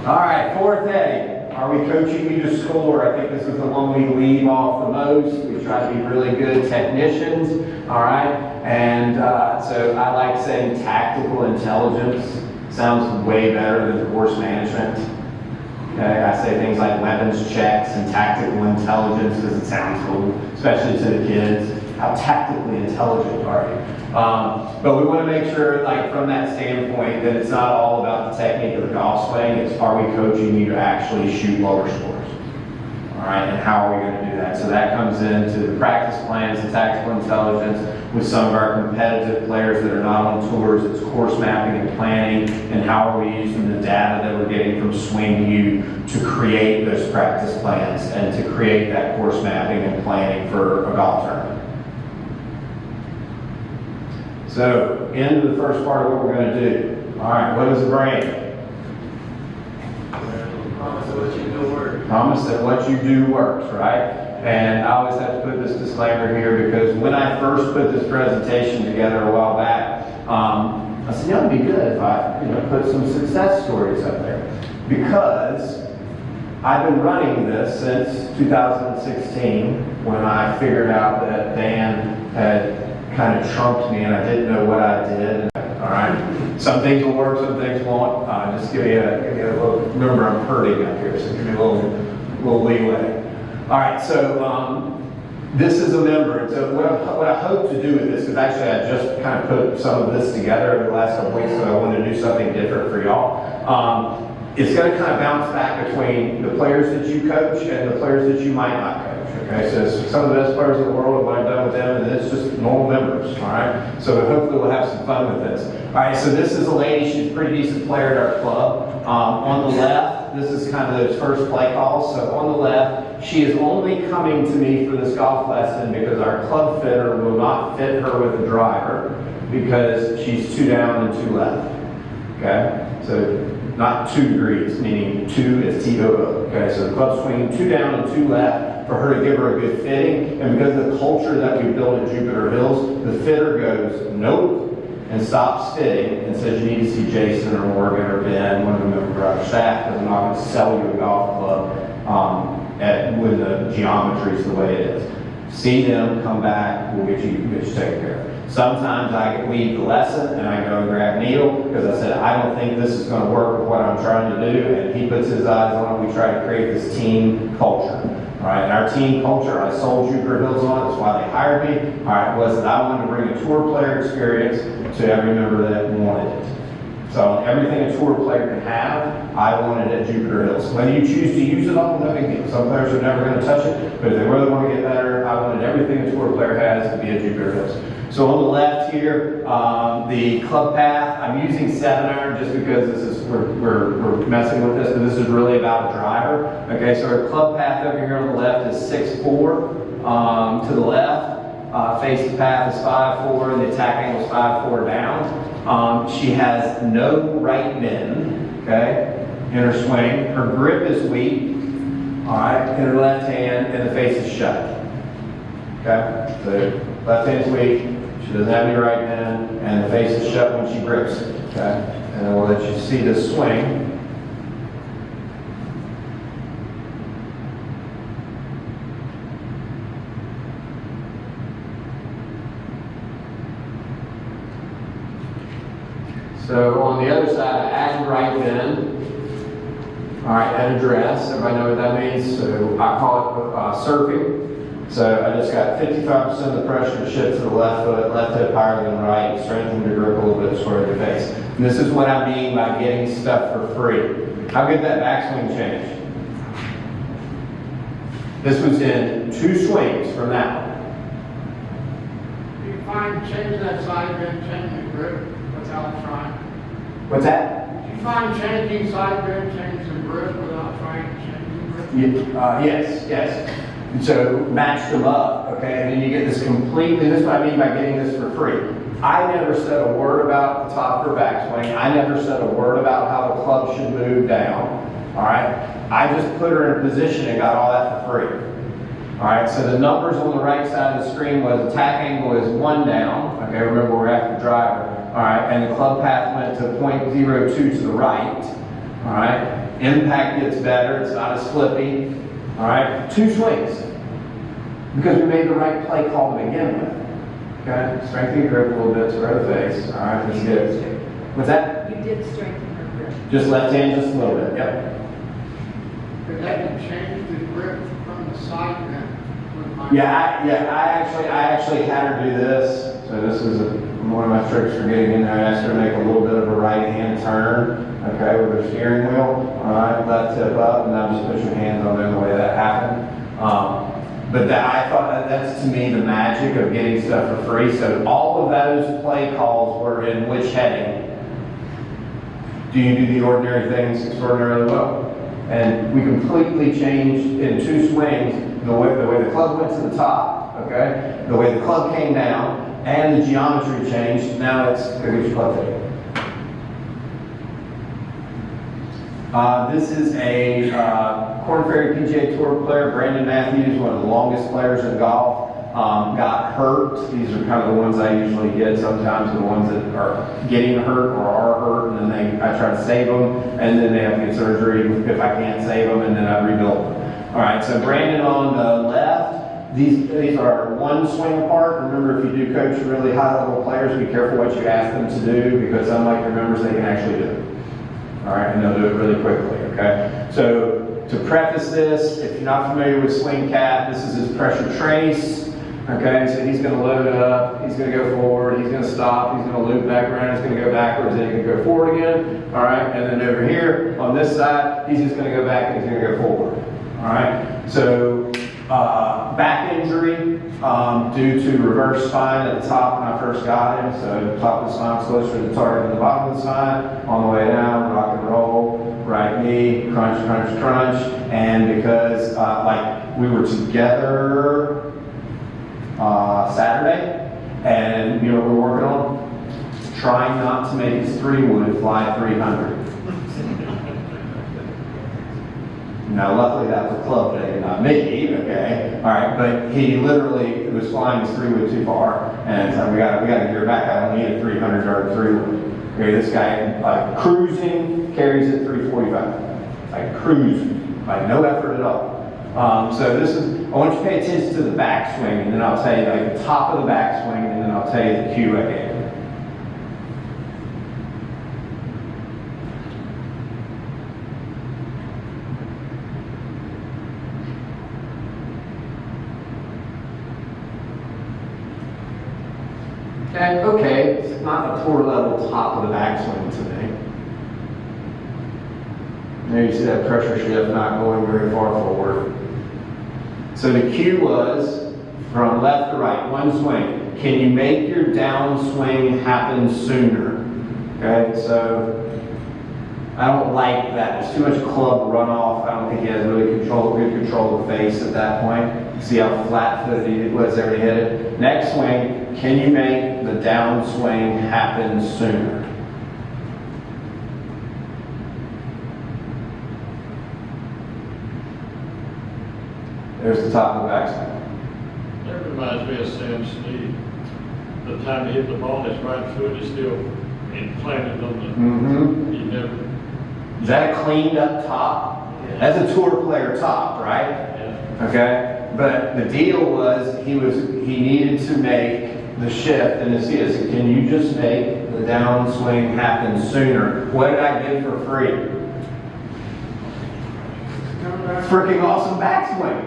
All right, fourth heading. Are we coaching you to score? I think this is the one we leave off the most. We try to be really good technicians. All right, and so I like saying tactical intelligence. Sounds way better than course management. Okay, I say things like weapons checks and tactical intelligence because it sounds cool, especially to the kids. How tactically intelligent are you? But we want to make sure, like from that standpoint, that it's not all about the technique of the golf swing. It's are we coaching you to actually shoot lower scores? All right, and how are we going to do that? So that comes into the practice plans and tactical intelligence with some of our competitive players that are not on tours. It's course mapping and planning, and how are we using the data that we're getting from Swing U to create those practice plans and to create that course mapping and planning for a golf tournament. So, into the first part of what we're going to do. All right, what is the brain? Promise that what you do works. Promise that what you do works, right? And I always have to put this disclaimer here because when I first put this presentation together a while back, I said, yeah, it'd be good if I put some success stories up there. Because I've been running this since 2016 when I figured out that Dan had kind of trumped me and I didn't know what I did. All right, some things will work, some things won't. Just give me a little. Remember, I'm hurting up here, so give me a little leeway. All right, so this is a member. And so what I hope to do with this, because actually I just kind of put some of this together over the last couple weeks, so I wanted to do something different for y'all. It's going to kind of bounce back between the players that you coach and the players that you might not coach. Okay, so some of the best players in the world, what I've done with them, and it's just normal members, all right? So hopefully we'll have some fun with this. All right, so this is a lady, she's a pretty decent player at our club. On the left, this is kind of those first play calls. So on the left, she is only coming to me for this golf lesson because our club fitter will not fit her with a driver because she's 2 down and 2 left, okay? So not 2 degrees, meaning 2 is T-O-O, okay? So the club swinging 2 down and 2 left, for her to give her a good fitting, and because of the culture that we built at Jupiter Hills, the fitter goes, nope, and stops fitting and says, you need to see Jason or Morgan or Ben, one of the members of our staff, because I'm not going to sell you a golf club when the geometry is the way it is. See them, come back, we'll get you taken care of. Sometimes I leave the lesson and I go and grab Neil because I said, I don't think this is going to work with what I'm trying to do, and he puts his eyes on it. We try to create this team culture. All right, and our team culture, I sold Jupiter Hills on it, that's why they hired me. All right, was that I wanted to bring a tour player experience to every member that wanted it. So everything a tour player can have, I wanted at Jupiter Hills. Whether you choose to use it all, no big deal. Some players are never going to touch it, but if they really want to get better, I wanted everything a tour player has to be at Jupiter Hills. So on the left here, the club path, I'm using 7-iron just because this is, we're messing with this, but this is really about a driver. Okay, so our club path over here on the left is 6'4", to the left, face the path is 5'4", and the attack angle is 5'4" down. She has no right bend, okay, in her swing. Her grip is weak, all right, in her left hand, and the face is shut. Okay, so left hand's weak, she doesn't have any right bend, and the face is shut when she grips it. Okay, and then we'll let you see the swing. So on the other side, I add right bend. All right, at address. Everybody know what that means? So I call it surfing. So I just got 55% of the pressure to shift to the left foot, left hip higher than right, strengthen the grip a little bit, square the face. And this is what I mean by getting stuff for free. How good that backswing change? This was in 2 swings from that one. Do you find changing that side bend, changing the grip without trying? What's that? Do you find changing side bend, changing the grip without trying to change the grip? Yes. And so match them up, okay? And then you get this completely, this is what I mean by getting this for free. I never said a word about the top or backswing. I never said a word about how the club should move down, all right? I just put her in a position and got all that for free. All right, so the numbers on the right side of the screen was attack angle is 1 down, okay, remember we're after driver, all right, and the club path went to 0.02 to the right, all right? Impact gets better, it's not as flippy. All right, 2 swings, because we made the right play call to begin with. Okay, strengthen your grip a little bit, square the face. All right, let's get it. What's that? You did strengthen her grip. Just left hand, just a little bit. Yep. But that can change the grip from the side bend. I actually had her do this. So this is one of my tricks for getting in there. I asked her to make a little bit of a right hand turn. Okay, with her steering wheel. All right, left hip up, and now just put your hands on there the way that happened. But I thought that's to me the magic of getting stuff for free. So all of those play calls were in which heading? Do you do the ordinary things extraordinarily well? And we completely changed in 2 swings the way the club went to the top, okay? The way the club came down, and the geometry changed. Now it's, go get your club tape. This is a Korn Ferry PGA Tour player, Brandon Matthews, one of the longest players in golf. Got hurt. These are kind of the ones I usually get. Sometimes the ones that are getting hurt or are hurt, and then I try to save them, and then they have to get surgery if I can't save them, and then I rebuild them. All right, so Brandon on the left. These are 1 swing apart. Remember, if you do coach really high-level players, be careful what you ask them to do, because unlike your members, they can actually do it. All right, and they'll do it really quickly, okay? So to preface this, if you're not familiar with swing cap, this is his pressure trace, okay? So he's gonna load up, he's gonna go forward, he's gonna stop, he's gonna loop back around, he's gonna go backwards, then he's gonna go forward again, all right? And then over here, on this side, he's just gonna go back and he's gonna go forward, all right? So back injury due to reverse spine at the top when I first got him. So the top of the spine was closer to the target than the bottom of the spine. On the way down, rock and roll, right knee, crunch, crunch, crunch. And because like we were together Saturday, and you know what we're working on? Trying not to make his 3-wood fly 300. Now, luckily that was club day, not me, okay? All right, but he literally was flying his 3-wood too far, and so we got to gear back. I don't need a 300-yard 3-wood. Okay, this guy, like cruising, carries it 345. Like cruising, like no effort at all. So this is, I want you to pay attention to the backswing, and then I'll tell you like the top of the backswing, and then I'll tell you the cue I gave. Okay, it's not a tour level top of the backswing to me. There you see that pressure shift not going very far forward. So the cue was from left to right, 1 swing. can you make your downswing happen sooner? Okay, so I don't like that. There's too much club runoff. I don't think he has really good control of the face at that point. See how flat-footed he was there to hit it? Next swing, can you make the downswing happen sooner? There's the top of the backswing. That reminds me of Sam Snead. The time he hit the ball, his right foot is still implanted on the, Mm-hmm. he never, Is that a cleaned up top? That's a tour player top, right? yeah. Okay? But the deal was he needed to make the shift, and this is, can you just make the downswing happen sooner? What did I get for free? Freaking awesome backswing.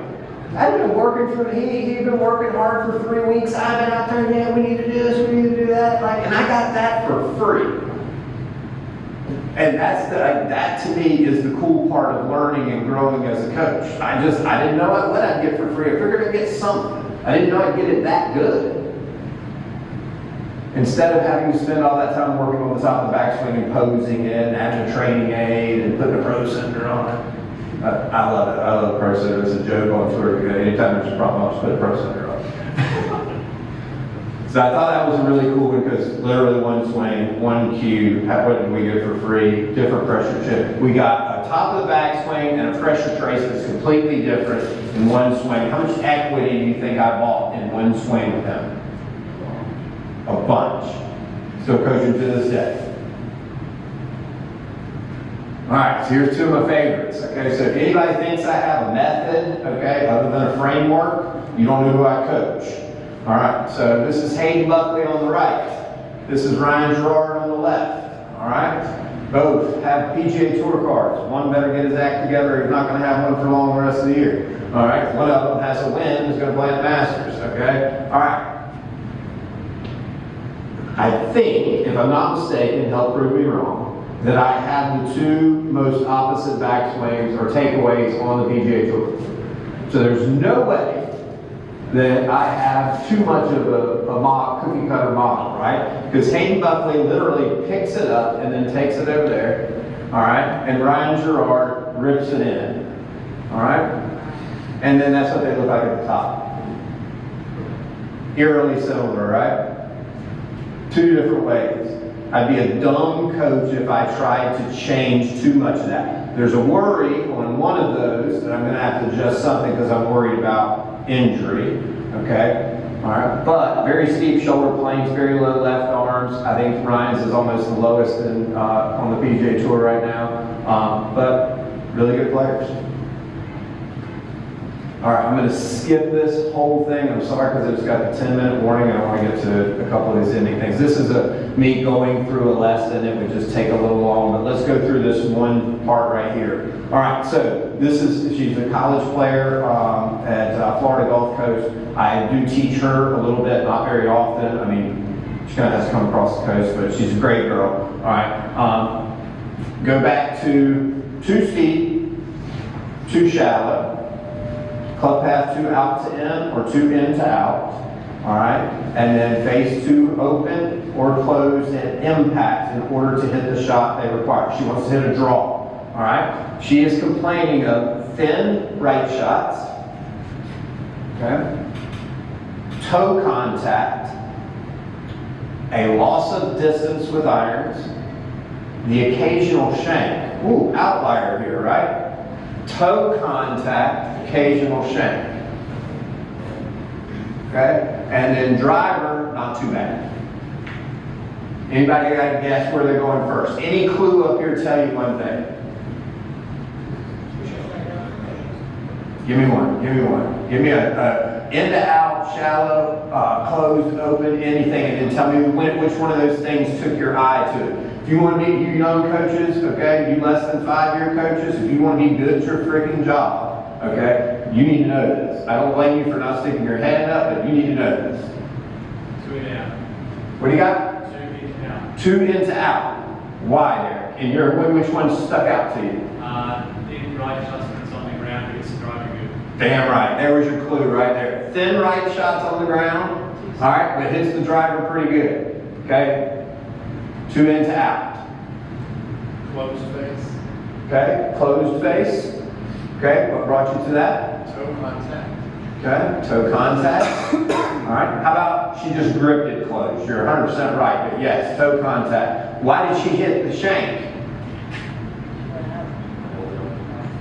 I've been working for he'd been working hard for 3 weeks. I've been out there, yeah, we need to do this, we need to do that, and I got that for free. And that to me is the cool part of learning and growing as a coach. I didn't know what I'd get for free. I figured I'd get something. I didn't know I'd get it that good. Instead of having to spend all that time working on the top of the backswing and posing it and having a training aid and putting a pro center on it. I love it. I love pro center. It's a joke on tour. Anytime there's a problem, I'll just put a pro center on. So I thought that was really cool because literally one swing, one cue, what did we get for free? Different pressure chip. We got a top of the backswing and a pressure trace that's completely different in one swing. How much equity do you think I bought in one swing with him? A bunch. Still coaching to this day. All right, so here's two of my favorites. Okay, so if anybody thinks I have a method, okay, other than a framework, you don't know who I coach. All right, so this is Hayden Buckley on the right. This is Ryan Gerard on the left. All right, both have PGA Tour cards. One better get his act together. He's not going to have one for long the rest of the year. All right, one of them has a win. He's going to play at the Masters. Okay, all right. I think, if I'm not mistaken, help prove me wrong, that I have the two most opposite backswings or takeaways on the PGA Tour. So there's no way that I have too much of a cookie cutter model, right? Because Hayden Buckley literally picks it up and then takes it over there, all right? And Ryan Gerard rips it in, all right? And then that's what they look like at the top. Eerily similar, right? Two different ways. I'd be a dumb coach if I tried to change too much of that. There's a worry on one of those that I'm going to have to adjust something because I'm worried about injury, okay? All right, but very steep shoulder planes, very low left arms. I think Ryan's is almost the lowest on the PGA Tour right now, but really good players. All right, I'm going to skip this whole thing. I'm sorry because it's got the 10-minute warning. I want to get to a couple of these ending things. This is me going through a lesson. It would just take a little long, but let's go through this one part right here. All right, so she's a college player at Florida Gulf Coast. I do teach her a little bit, not very often. I mean, she kind of has to come across the coast, but she's a great girl. All right, go back to too steep, too shallow. Club path 2 out to in or 2 in to out, all right? And then face 2 open or closed and impact in order to hit the shot they require. She wants to hit a draw, all right? She is complaining of thin right shots, okay? Toe contact, a loss of distance with irons, the occasional shank. Ooh, outlier here, right? Toe contact, occasional shank. Okay? And then driver, not too bad. Anybody got to guess where they're going first? Any clue up here tell you one thing? Give me one. Give me one. Give me a in to out, shallow, closed, open, anything, and then tell me which one of those things took your eye to it. If you want to be, you young coaches, okay, you less than 5-year coaches, if you want to be good at your freaking job, okay, you need to know this. I don't blame you for not sticking your hand up, but you need to know this. 2 in out. What do you got? 2 in out. 2 into out. Why, Derek? And which one stuck out to you? Thin right shots when it's on the ground, it's driving good. Damn right. There was your clue right there. Thin right shots on the ground. All right, but hits the driver pretty good. Okay? 2 in to out. Closed face. Okay? Closed face. Okay? What brought you to that? Toe contact. Okay? Toe contact. All right. How about she just gripped it closed? You're 100% right, but yes, toe contact. Why did she hit the shank?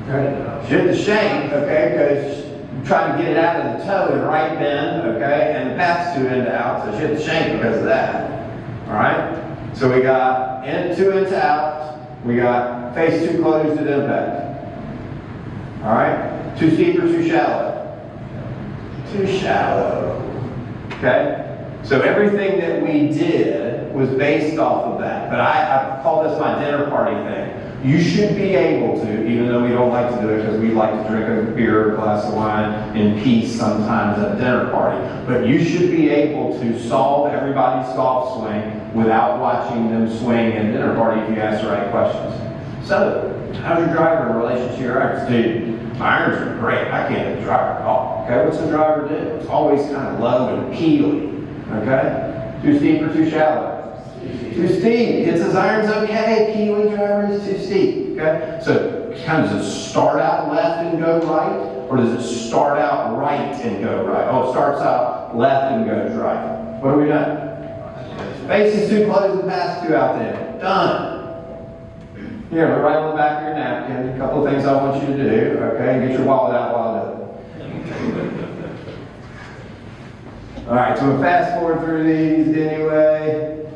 Okay. She hit the shank, okay, because you're trying to get it out of the toe in right bend, okay, and the path's 2 in to out, so she hit the shank because of that. All right. So we got 2 in to out. We got face too closed at impact. All right. Too steep or too shallow? Too shallow. Okay? So everything that we did was based off of that. But I call this my dinner party thing. You should be able to, even though we don't like to do it because we like to drink a beer or a glass of wine in peace sometimes at a dinner party, but you should be able to solve everybody's golf swing without watching them swing at a dinner party if you ask the right questions. So, how's your driver in relation to your irons? Dude, my irons are great. I can't hit the driver at all. Okay, what's the driver do? It's always kind of low and peely. Okay? Too steep or too shallow? Too steep. Hits his irons okay. Peely driver is too steep. Okay? So, kind of does it start out left and go right? Or does it start out right and go right? Oh, it starts out left and goes right. What have we done? Face is too close and pass too out there. Done. Here, look right on the back of your napkin. A couple of things I want you to do. Okay? And get your wallet out while I do it. All right, so we'll fast forward through these anyway.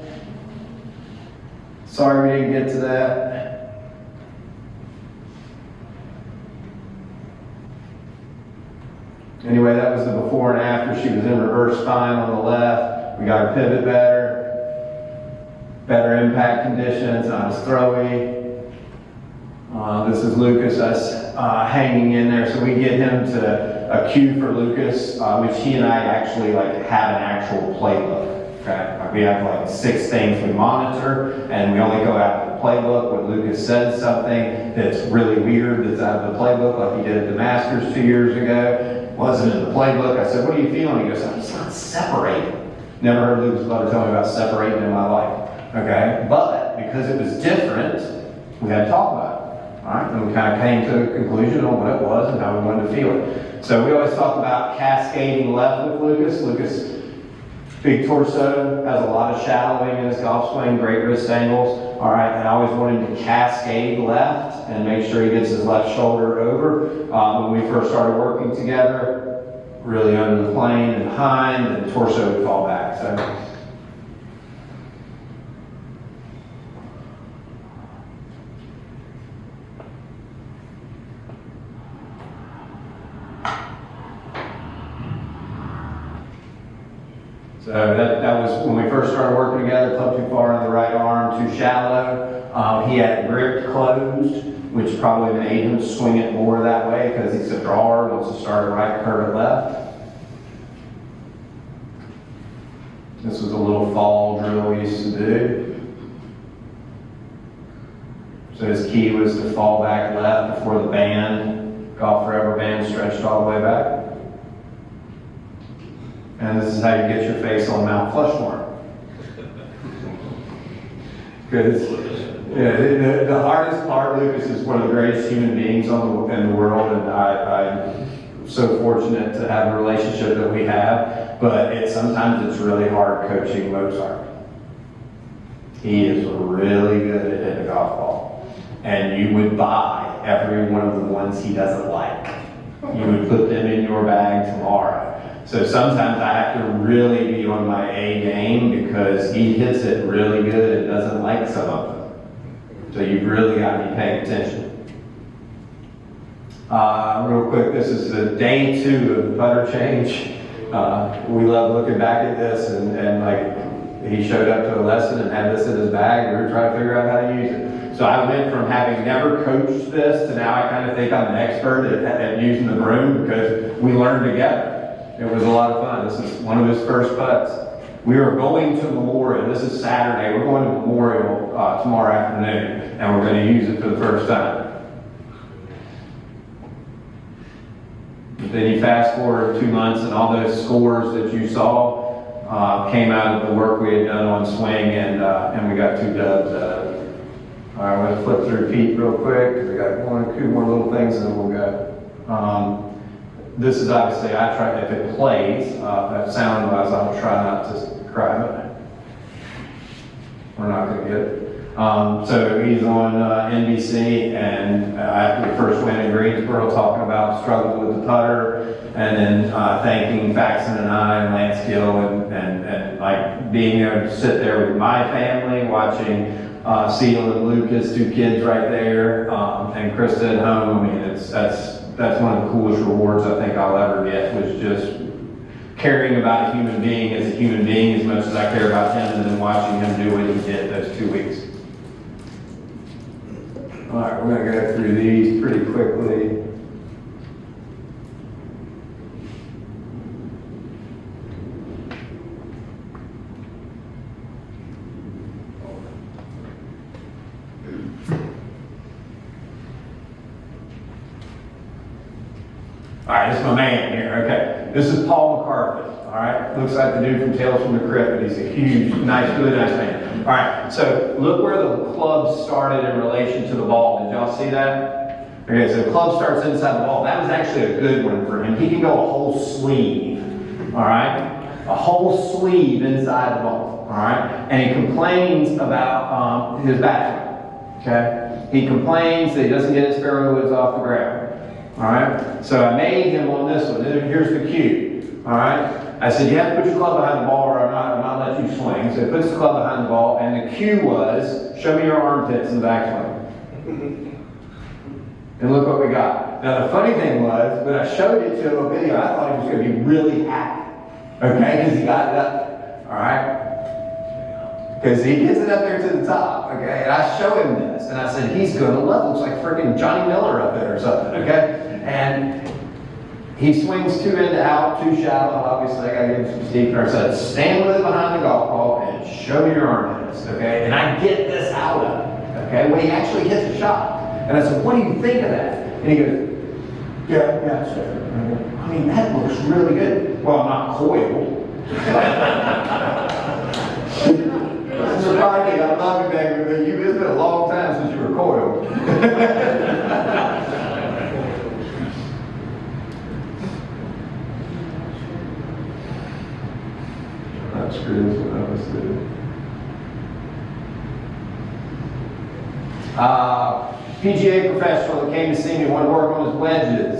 Sorry we didn't get to that. Anyway, that was the before and after. She was in reverse spine on the left. We got her pivot better impact conditions, not as throwy. This is Lucas, us hanging in there. So we get him to a cue for Lucas, which he and I actually have an actual playbook. Okay, we have 6 things we monitor, and we only go out of the playbook when Lucas says something that's really weird that's out of the playbook, like he did at the Masters 2 years ago. Wasn't in the playbook. I said, "What are you feeling?" He goes, "It's not separating." Never heard Lucas Butler tell me about separating in my life. Okay, but because it was different, we had to talk about it. All right, and we kind of came to a conclusion on what it was and how we wanted to feel it. So we always talk about cascading left with Lucas. Lucas, big torso, has a lot of shallowing in his golf swing, great wrist angles. All right, and I always want him to cascade left and make sure he gets his left shoulder over. When we first started working together, really under the plane and behind, and the torso would fall back. So. So that was when we first started working together, club too far on the right arm, too shallow. He had gripped closed, which probably made him swing it more that way because he's a drawer, wants to start it right, curve it left. This was a little fall drill we used to do. So his key was to fall back left before the band, Golf Forever band stretched all the way back. And this is how you get your face on Mount Flushmore. Because the hardest part, Lucas is one of the greatest human beings in the world, and I'm so fortunate to have a relationship that we have. But sometimes it's really hard coaching Mozart. He is really good at hitting a golf ball, and you would buy every one of the ones he doesn't like. You would put them in your bag tomorrow. So sometimes I have to really be on my A game because he hits it really good and doesn't like some of them. So you've really got to be paying attention. Real quick, this is the day 2 of the putter change. We love looking back at this and he showed up to a lesson and had this in his bag and we were trying to figure out how to use it. So I went from having never coached this to now I kind of think I'm an expert at using the broom because we learned together. It was a lot of fun. This is one of his first putts. We are going to Memorial. This is Saturday. We're going to Memorial tomorrow afternoon, and we're going to use it for the first time. But then you fast forward 2 months, and all those scores that you saw, came out of the work we had done on swing, and we got 2 dubs out of it. All right, I'm going to flip through Pete real quick, because I got 2 more little things, and then we'll go. This is obviously, I try, if it plays, sound-wise, I'll try not to cry, but we're not going to get it. So he's on NBC, and after the first win in Greensboro, talking about struggling with the putter, and then thanking Faxon and I and Lance Gill, and like being there to sit there with my family, watching Seal and Lucas, 2 kids right there, and Krista at home. I mean, that's one of the coolest rewards I think I'll ever get, was just caring about a human being as a human being as much as I care about him, and then watching him do what he did those 2 weeks. All right, we're going to go through these pretty quickly. All right, this is my man here. Okay, this is Paul McCarthy. All right, looks like the dude from Tales from the Crypt, but he's a huge, nice, really nice man. All right, so look where the club started in relation to the ball. Did y'all see that? Okay, so the club starts inside the ball. That was actually a good one for him. He can go a whole sleeve. All right, a whole sleeve inside the ball. All right, and he complains about his backswing. Okay, he complains that he doesn't get his fairway off the ground. All right, so I made him on this one. Here's the cue. All right, I said you have to put your club behind the ball, or I'm not letting you swing. So he puts the club behind the ball, and the cue was show me your armpits in the backswing. And look what we got. Now the funny thing was, when I showed it to him on video, I thought he was going to be really happy. Okay, because he got it up. All right, because he gets it up there to the top. Okay, and I show him this, and I said he's going to love it. Looks like freaking Johnny Miller up there or something. Okay. And he swings 2 in to out, 2 shallow. Obviously, I got to give him some steepener. I said, stand with it behind the golf ball and show me your armpits, okay? And I get this out of him, okay? When he actually hits a shot. And I said, what do you think of that? And he goes, yeah, sir. I mean, that looks really good. Well, I'm not coiled. Surprisingly, I love you, baby, but it's been a long time since you were coiled. Screw this one up, let's do it. PGA professional that came to see me wanted to work on his wedges.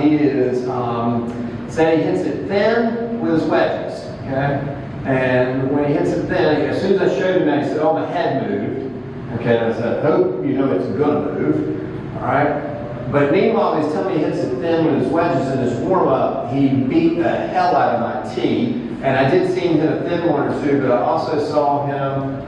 He is said he hits it thin with his wedges. Okay, and when he hits it thin, as soon as I showed him that, he said, "Oh, my head moved." Okay, and I said, "Hope you know it's gonna move." All right. But meanwhile, he's telling me he hits it thin with his wedges in his warm-up. He beat the hell out of my tee. And I did see him hit a thin one or 2, but I also saw him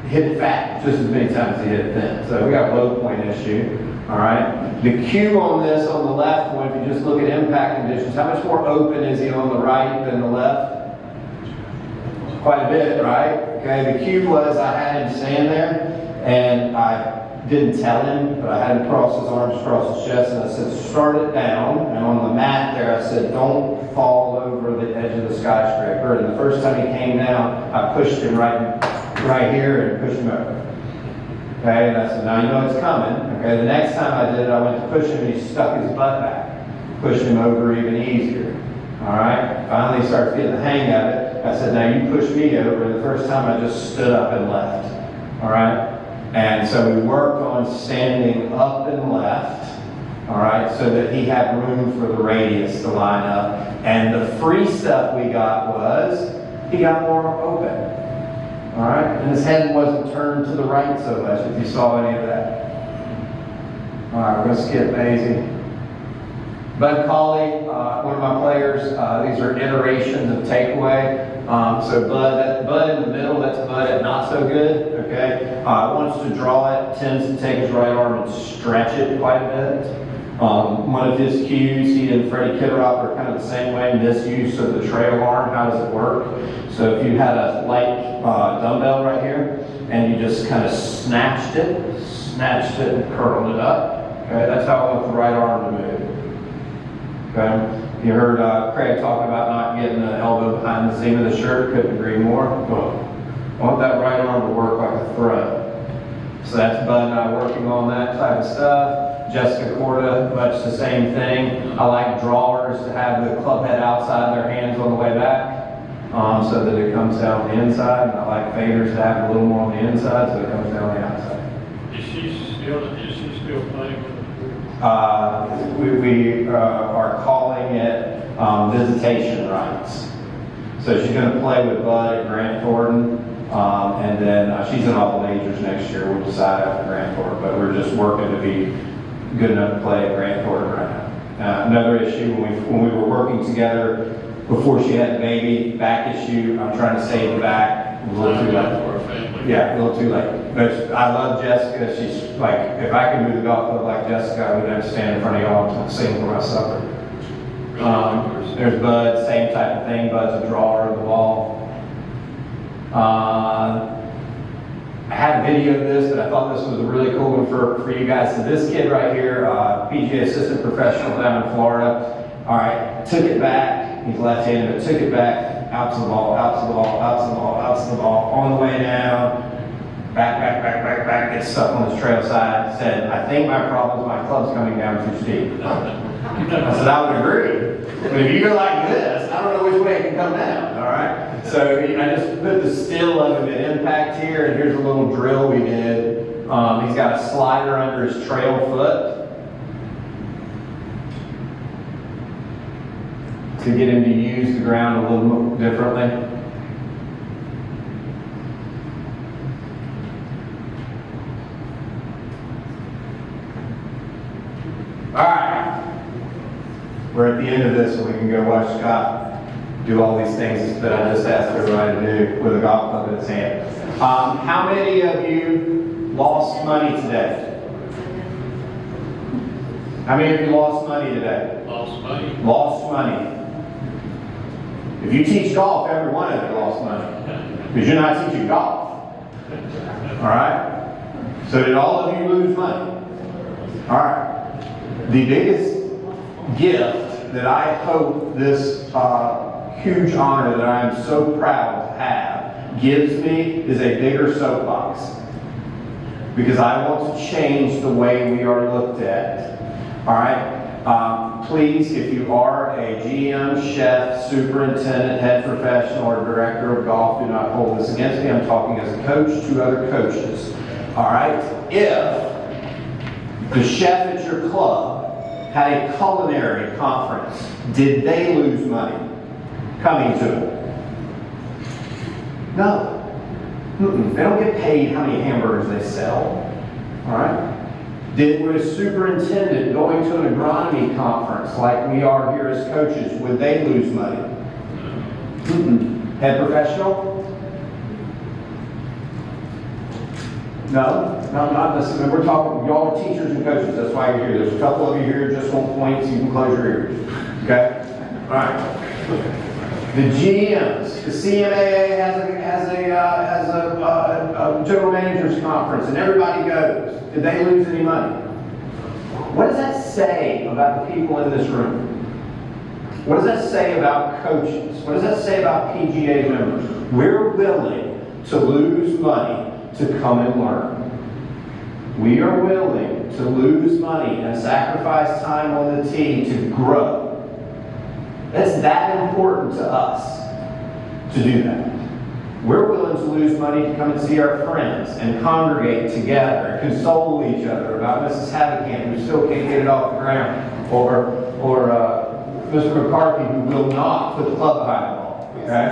hit fat just as many times as he hit thin. So we got a low point issue. All right. The cue on this on the left one, if you just look at impact conditions, how much more open is he on the right than the left? Quite a bit, right? Okay. The cue was I had him stand there, and I didn't tell him, but I had him cross his arms across his chest, and I said, start it down. And on the mat there, I said, don't fall over the edge of the skyscraper. And the first time he came down, I pushed him right here and pushed him over. Okay, and I said, now you know it's coming. Okay, the next time I did it, I went to push him, and he stuck his butt back. Pushed him over even easier. All right, finally he starts getting the hang of it. I said, now you push me over. And the first time I just stood up and left. All right. And so we worked on standing up and left, all right, so that he had room for the radius to line up. And the free stuff we got was, he got more open, all right? And his head wasn't turned to the right so much, if you saw any of that. All right, we're going to skip Maisie. Bud Colley, one of my players, these are iterations of takeaway. So Bud in the middle, that's Bud at not so good, okay? Wants to draw it, tends to take his right arm and stretch it quite a bit. One of his cues, he and Freddie Kidrop are kind of the same way, misuse of the trail arm. How does it work? So if you had a light dumbbell right here, and you just kind of snatched it and curled it up, okay? That's how I want the right arm to move. Okay? You heard Craig talking about not getting the elbow behind the seam of the shirt. Couldn't agree more. I want that right arm to work like a throw. So that's Bud and I working on that type of stuff. Jessica Corda, much the same thing. I like drawers to have the club head outside their hands on the way back, so that it comes down the inside. And I like faders to have a little more on the inside, so it comes down the outside. Is she still playing with it? We are calling it visitation rights. So she's going to play with Bud at Grant Thornton, and then she's in all the majors next year. We'll decide after Grant Thornton, but we're just working to be good enough to play at Grant Thornton right now. Another issue, when we were working together before she had the baby, back issue, I'm trying to save the back. A little too late. For a family. Yeah, a little too late. But I love Jessica. She's like, if I could move the golf club like Jessica, I wouldn't have to stand in front of y'all and sing for my supper. There's Bud, same type of thing. Bud's a drawer of the ball. I had a video of this, but I thought this was a really cool one for you guys. So this kid right here, PGA assistant professional down in Florida. All right, took it back. He's left-handed, but took it back, out to the ball, out to the ball, out to the ball, out to the ball, on the way down, back, gets stuck on his trail side. Said, I think my problem is my club's coming down too steep. I said, I would agree. But if you go like this, I don't know which way it can come down, all right? So I just put the still of him at impact here, and here's a little drill we did. He's got a slider under his trail foot to get him to use the ground a little differently. All right. We're at the end of this, so we can go watch Scott do all these things that I just asked everybody to do with a golf club in his hand. How many of you lost money today? How many of you lost money today? Lost money. Lost money. If you teach golf, every one of you lost money. Because you're not teaching golf. All right? So did all of you lose money? All right. The biggest gift that I hope this huge honor that I am so proud to have gives me is a bigger soapbox. Because I want to change the way we are looked at. All right? Please, if you are a GM, chef, superintendent, head professional, or director of golf, do not hold this against me. I'm talking as a coach to other coaches. All right? If the chef at your club had a culinary conference, did they lose money coming to it? No. They don't get paid how many hamburgers they sell. All right? Was a superintendent going to an agronomy conference like we are here as coaches, would they lose money? Head professional? No, not necessarily. We're talking, y'all are teachers and coaches, that's why you're here. There's a couple of you here who just want points, you can close your ears. Okay? All right. The GMs, the CMAA has a general managers conference, and everybody goes. Did they lose any money? What does that say about the people in this room? What does that say about coaches? What does that say about PGA members? We're willing to lose money to come and learn. We are willing to lose money and sacrifice time on the tee to grow. It's that important to us to do that. We're willing to lose money to come and see our friends and congregate together and console each other about Mrs. Havikamp who still can't get it off the ground, or Mr. McCarthy who will not put the club behind the ball. Okay?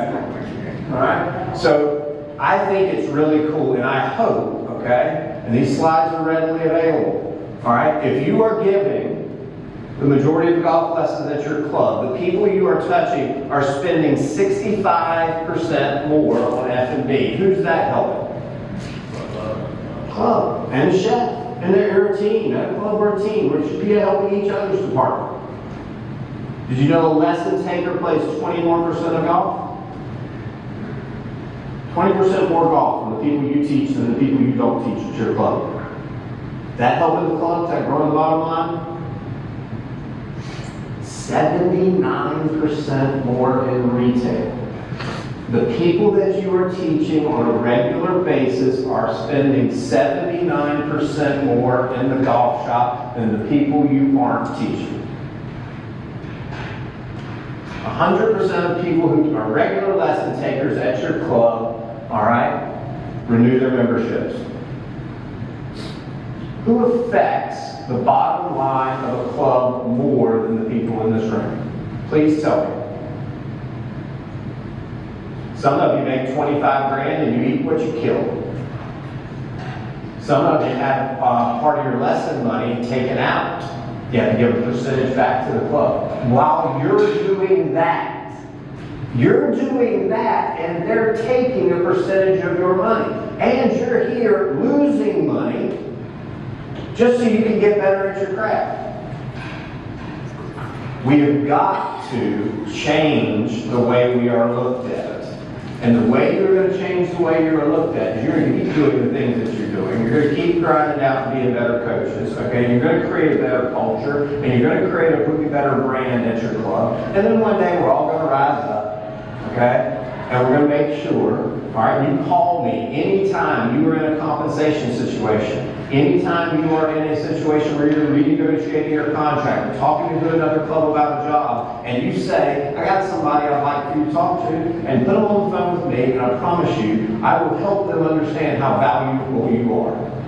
All right? So I think it's really cool, and I hope, okay, and these slides are readily available. All right? If you are giving the majority of golf lessons at your club, the people you are touching are spending 65% more on F&B. Who's that helping? Club and the chef. And they're a team. At a club, we're a team. We should be helping each other's department. Did you know a lesson taker plays 21% of golf? 20% more golf from the people you teach than the people you don't teach at your club. That helping the club? That growing the bottom line? 79% more in retail. The people that you are teaching on a regular basis are spending 79% more in the golf shop than the people you aren't teaching. 100% of people who are regular lesson takers at your club, all right, renew their memberships. Who affects the bottom line of a club more than the people in this room? Please tell me. Some of you make 25 grand and you eat what you kill. Some of you have part of your lesson money taken out. You have to give a percentage back to the club. While you're doing that, and they're taking a percentage of your money. And you're here losing money just so you can get better at your craft. We have got to change the way we are looked at. And the way you're going to change the way you're looked at is you're going to keep doing the things that you're doing. You're going to keep grinding out and being better coaches. Okay? You're going to create a better culture. And you're going to create a better brand at your club. And then one day we're all going to rise up. Okay? And we're going to make sure, all right, you call me anytime you are in a compensation situation. Anytime you are in a situation where you're renegotiating your contract, or talking to another club about a job, and you say, I got somebody I'd like for you to talk to, and put them on the phone with me, and I promise you, I will help them understand how valuable you are.